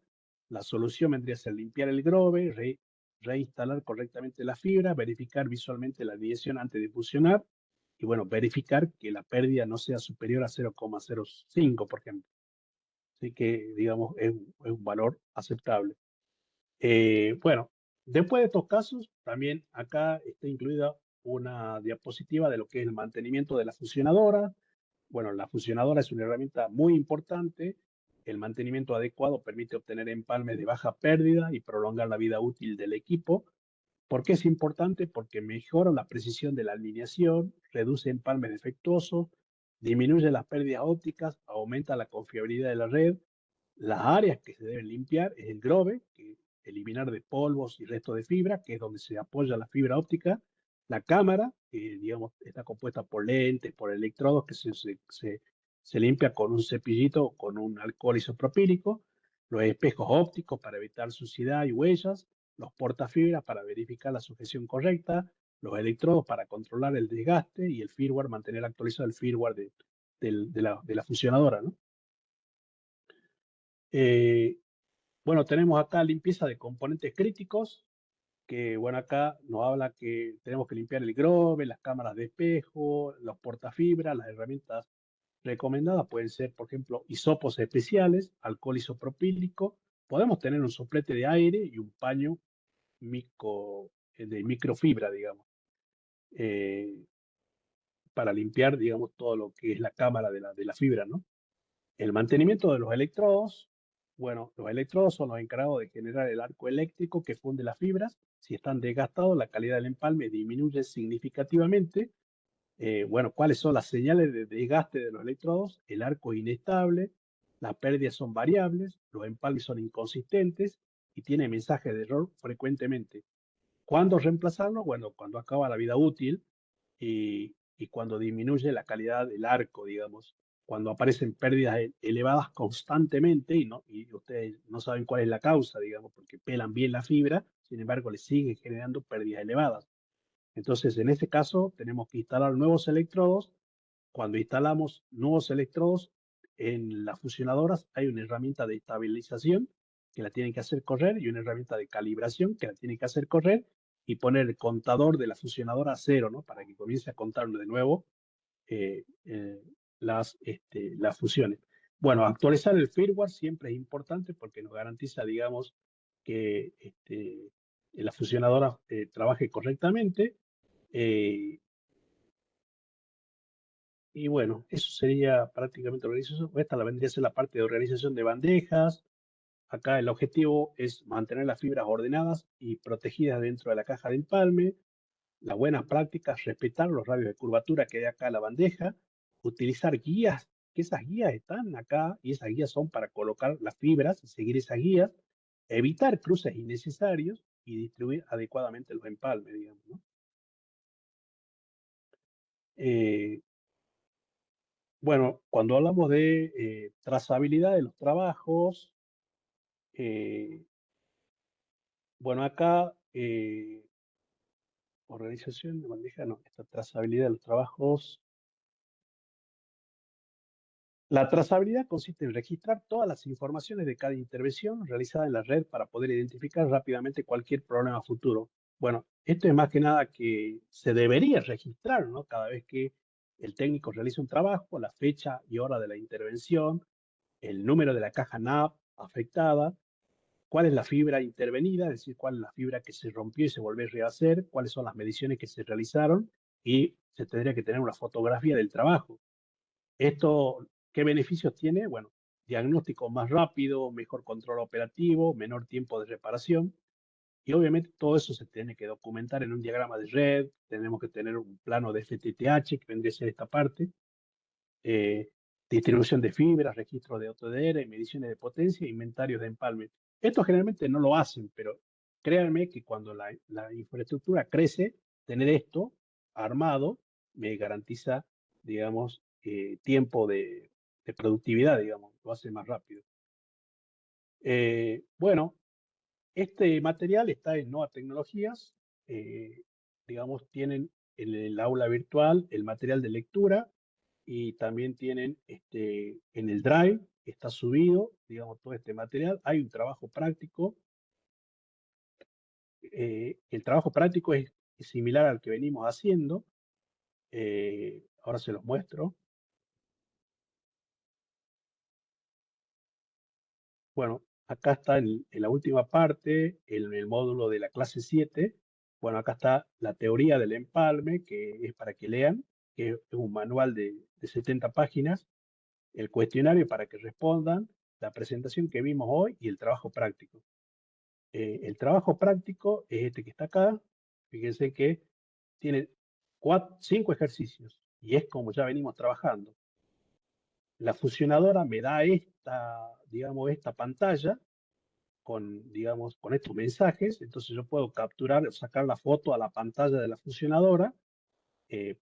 La solución vendría a ser limpiar el grove, reinstalar correctamente la fibra, verificar visualmente la alineación antes de fusionar y, bueno, verificar que la pérdida no sea superior a 0,05, por ejemplo. Así que, digamos, es un valor aceptable. Bueno, después de estos casos, también acá está incluida una diapositiva de lo que es el mantenimiento de la fusionadora. Bueno, la fusionadora es una herramienta muy importante. El mantenimiento adecuado permite obtener empalmes de baja pérdida y prolongar la vida útil del equipo. ¿Por qué es importante? Porque mejora la precisión de la alineación, reduce empalmes defectuosos, disminuye las pérdidas ópticas, aumenta la confiabilidad de la red. Las áreas que se deben limpiar es el grove, que eliminar de polvos y restos de fibra, que es donde se apoya la fibra óptica. La cámara, que digamos está compuesta por lentes, por electrodos, que se limpia con un cepillito o con un alcohol isopropílico. Los espejos ópticos para evitar suciedad y huellas. Los portafibras para verificar la sujeción correcta. Los electrodos para controlar el desgaste y el firmware, mantener actualizado el firmware de la fusionadora, ¿no? Eh, Bueno, tenemos acá limpieza de componentes críticos, que bueno, acá nos habla que tenemos que limpiar el grove, las cámaras de espejo, los portafibras. Las herramientas recomendadas pueden ser, por ejemplo, hisopos especiales, alcohol isopropílico. Podemos tener un soplete de aire y un paño de microfibra, digamos, eh, para limpiar, digamos, todo lo que es la cámara de la fibra, ¿no? El mantenimiento de los electrodos. Bueno, los electrodos son los encargados de generar el arco eléctrico que funde las fibras. Si están desgastados, la calidad del empalme disminuye significativamente. Bueno, ¿cuáles son las señales de desgaste de los electrodos? El arco es inestable, las pérdidas son variables, los empalmes son inconsistentes y tiene mensajes de error frecuentemente. ¿Cuándo reemplazarlo? Bueno, cuando acaba la vida útil y cuando disminuye la calidad del arco, digamos, cuando aparecen pérdidas elevadas constantemente y ustedes no saben cuál es la causa, digamos, porque pelan bien la fibra, sin embargo, le siguen generando pérdidas elevadas. Entonces, en este caso, tenemos que instalar nuevos electrodos. Cuando instalamos nuevos electrodos en las fusionadoras, hay una herramienta de estabilización que la tienen que hacer correr y una herramienta de calibración que la tienen que hacer correr y poner el contador de la fusionadora a cero, ¿no? Para que comience a contar de nuevo eh, eh, las fusiones. Bueno, actualizar el firmware siempre es importante porque nos garantiza, digamos, que la fusionadora trabaje correctamente. eh, y bueno, eso sería prácticamente organización. Esta la vendría a ser la parte de organización de bandejas. Acá el objetivo es mantener las fibras ordenadas y protegidas dentro de la caja de empalme. Las buenas prácticas: respetar los radios de curvatura que hay acá en la bandeja, utilizar guías, que esas guías están acá y esas guías son para colocar las fibras y seguir esas guías, evitar cruces innecesarios y distribuir adecuadamente los empalmes, digamos, ¿no? Eh, bueno, cuando hablamos de trazabilidad de los trabajos, eh, bueno, acá organización de bandeja, no, esta trazabilidad de los trabajos. La trazabilidad consiste en registrar todas las informaciones de cada intervención realizada en la red para poder identificar rápidamente cualquier problema futuro. Bueno, esto es más que nada que se debería registrar, ¿no? Cada vez que el técnico realiza un trabajo, la fecha y hora de la intervención, el número de la caja NAP afectada, cuál es la fibra intervenida, es decir, cuál es la fibra que se rompió y se volvió a rehacer, cuáles son las mediciones que se realizaron y se tendría que tener una fotografía del trabajo. ¿Esto qué beneficios tiene? Bueno, diagnóstico más rápido, mejor control operativo, menor tiempo de reparación. Y obviamente todo eso se tiene que documentar en un diagrama de red, tenemos que tener un plano de FTTH, que vendría a ser esta parte, eh, distribución de fibras, registro de OTDR, mediciones de potencia, inventarios de empalme. Esto generalmente no lo hacen, pero créanme que cuando la infraestructura crece, tener esto armado me garantiza, digamos, tiempo de productividad, digamos, lo hace más rápido. Bueno, este material está en Nova Tecnologías, digamos, tienen en el aula virtual el material de lectura y también tienen en el Drive, está subido, digamos, todo este material. Hay un trabajo práctico. El trabajo práctico es similar al que venimos haciendo. Ahora se los muestro. Bueno, acá está en la última parte, en el módulo de la clase 7. Bueno, acá está la teoría del empalme, que es para que lean, que es un manual de 70 páginas, el cuestionario para que respondan, la presentación que vimos hoy y el trabajo práctico. El trabajo práctico es este que está acá. Fíjense que tiene 5 ejercicios y es como ya venimos trabajando. La fusionadora me da esta, digamos, esta pantalla con, digamos, con estos mensajes. Entonces yo puedo capturar o sacar la foto a la pantalla de la fusionadora.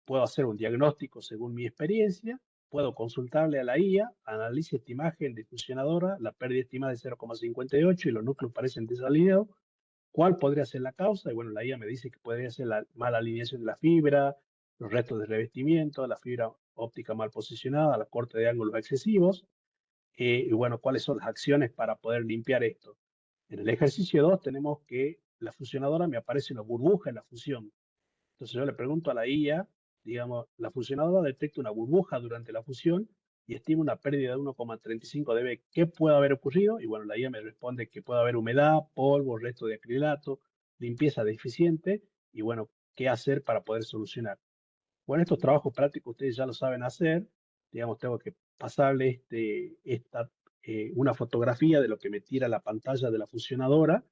Puedo hacer un diagnóstico según mi experiencia. Puedo consultarle a la IA, analice esta imagen de fusionadora, la pérdida estimada de 0,58 y los núcleos parecen desalineados. ¿Cuál podría ser la causa? Y bueno, la IA me dice que podría ser la mala alineación de la fibra, los restos de revestimiento, la fibra óptica mal posicionada, la corte de ángulos excesivos. Y bueno, ¿cuáles son las acciones para poder limpiar esto? En el ejercicio 2 tenemos que la fusionadora me aparece una burbuja en la fusión. Entonces yo le pregunto a la IA, digamos, la fusionadora detecta una burbuja durante la fusión y estima una pérdida de 1,35 dB. ¿Qué puede haber ocurrido? Y bueno, la IA me responde que puede haber humedad, polvo, resto de acrilato, limpieza deficiente y bueno, ¿qué hacer para poder solucionar? Bueno, estos trabajos prácticos ustedes ya lo saben hacer. Digamos, tengo que pasarle una fotografía de lo que me tira la pantalla de la fusionadora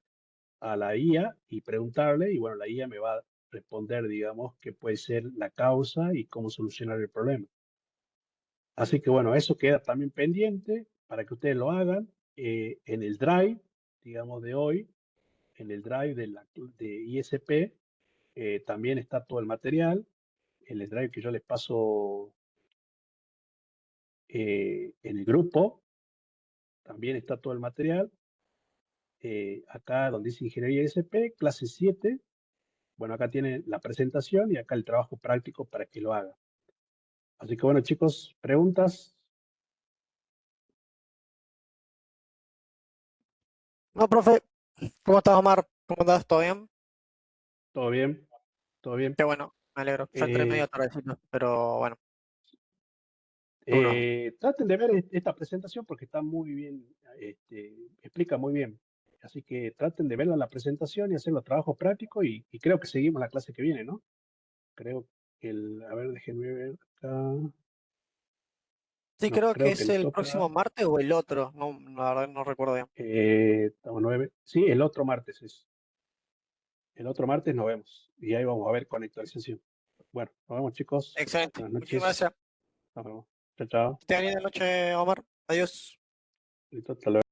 a la IA y preguntarle, y bueno, la IA me va a responder, digamos, qué puede ser la causa y cómo solucionar el problema. Así que bueno, eso queda también pendiente para que ustedes lo hagan en el Drive, digamos, de hoy, en el Drive de ISP, también está todo el material. En el Drive que yo les paso en el grupo, también está todo el material. Acá donde dice Ingeniería ISP, clase 7. Bueno, acá tiene la presentación y acá el trabajo práctico para que lo haga. Así que bueno, chicos, preguntas. No, profe, ¿cómo estás, Omar? ¿Cómo estás? ¿Todo bien? ¿Todo bien? ¿Todo bien? Qué bueno, me alegro. Ya entré medio Eh, tardecito, pero bueno, uno. Traten de ver esta presentación porque está muy bien, explica muy bien. Así que traten de verla la presentación y hacer los trabajos prácticos y creo que seguimos la clase que viene, ¿no? Creo que a ver, déjenme ver acá. Sí, No, creo que creo que es le el toca, próximo martes o el otro. No, la verdad no recuerdo bien. estamos 9. Sí, el otro martes es. El otro martes nos vemos y ahí vamos a ver con actualización. Bueno, nos vemos chicos. Excelente. Buenas Muchísimas noches. gracias. Nos vemos. Chao, chao. Que tengan linda noche, Omar. Adiós. Listo, hasta luego.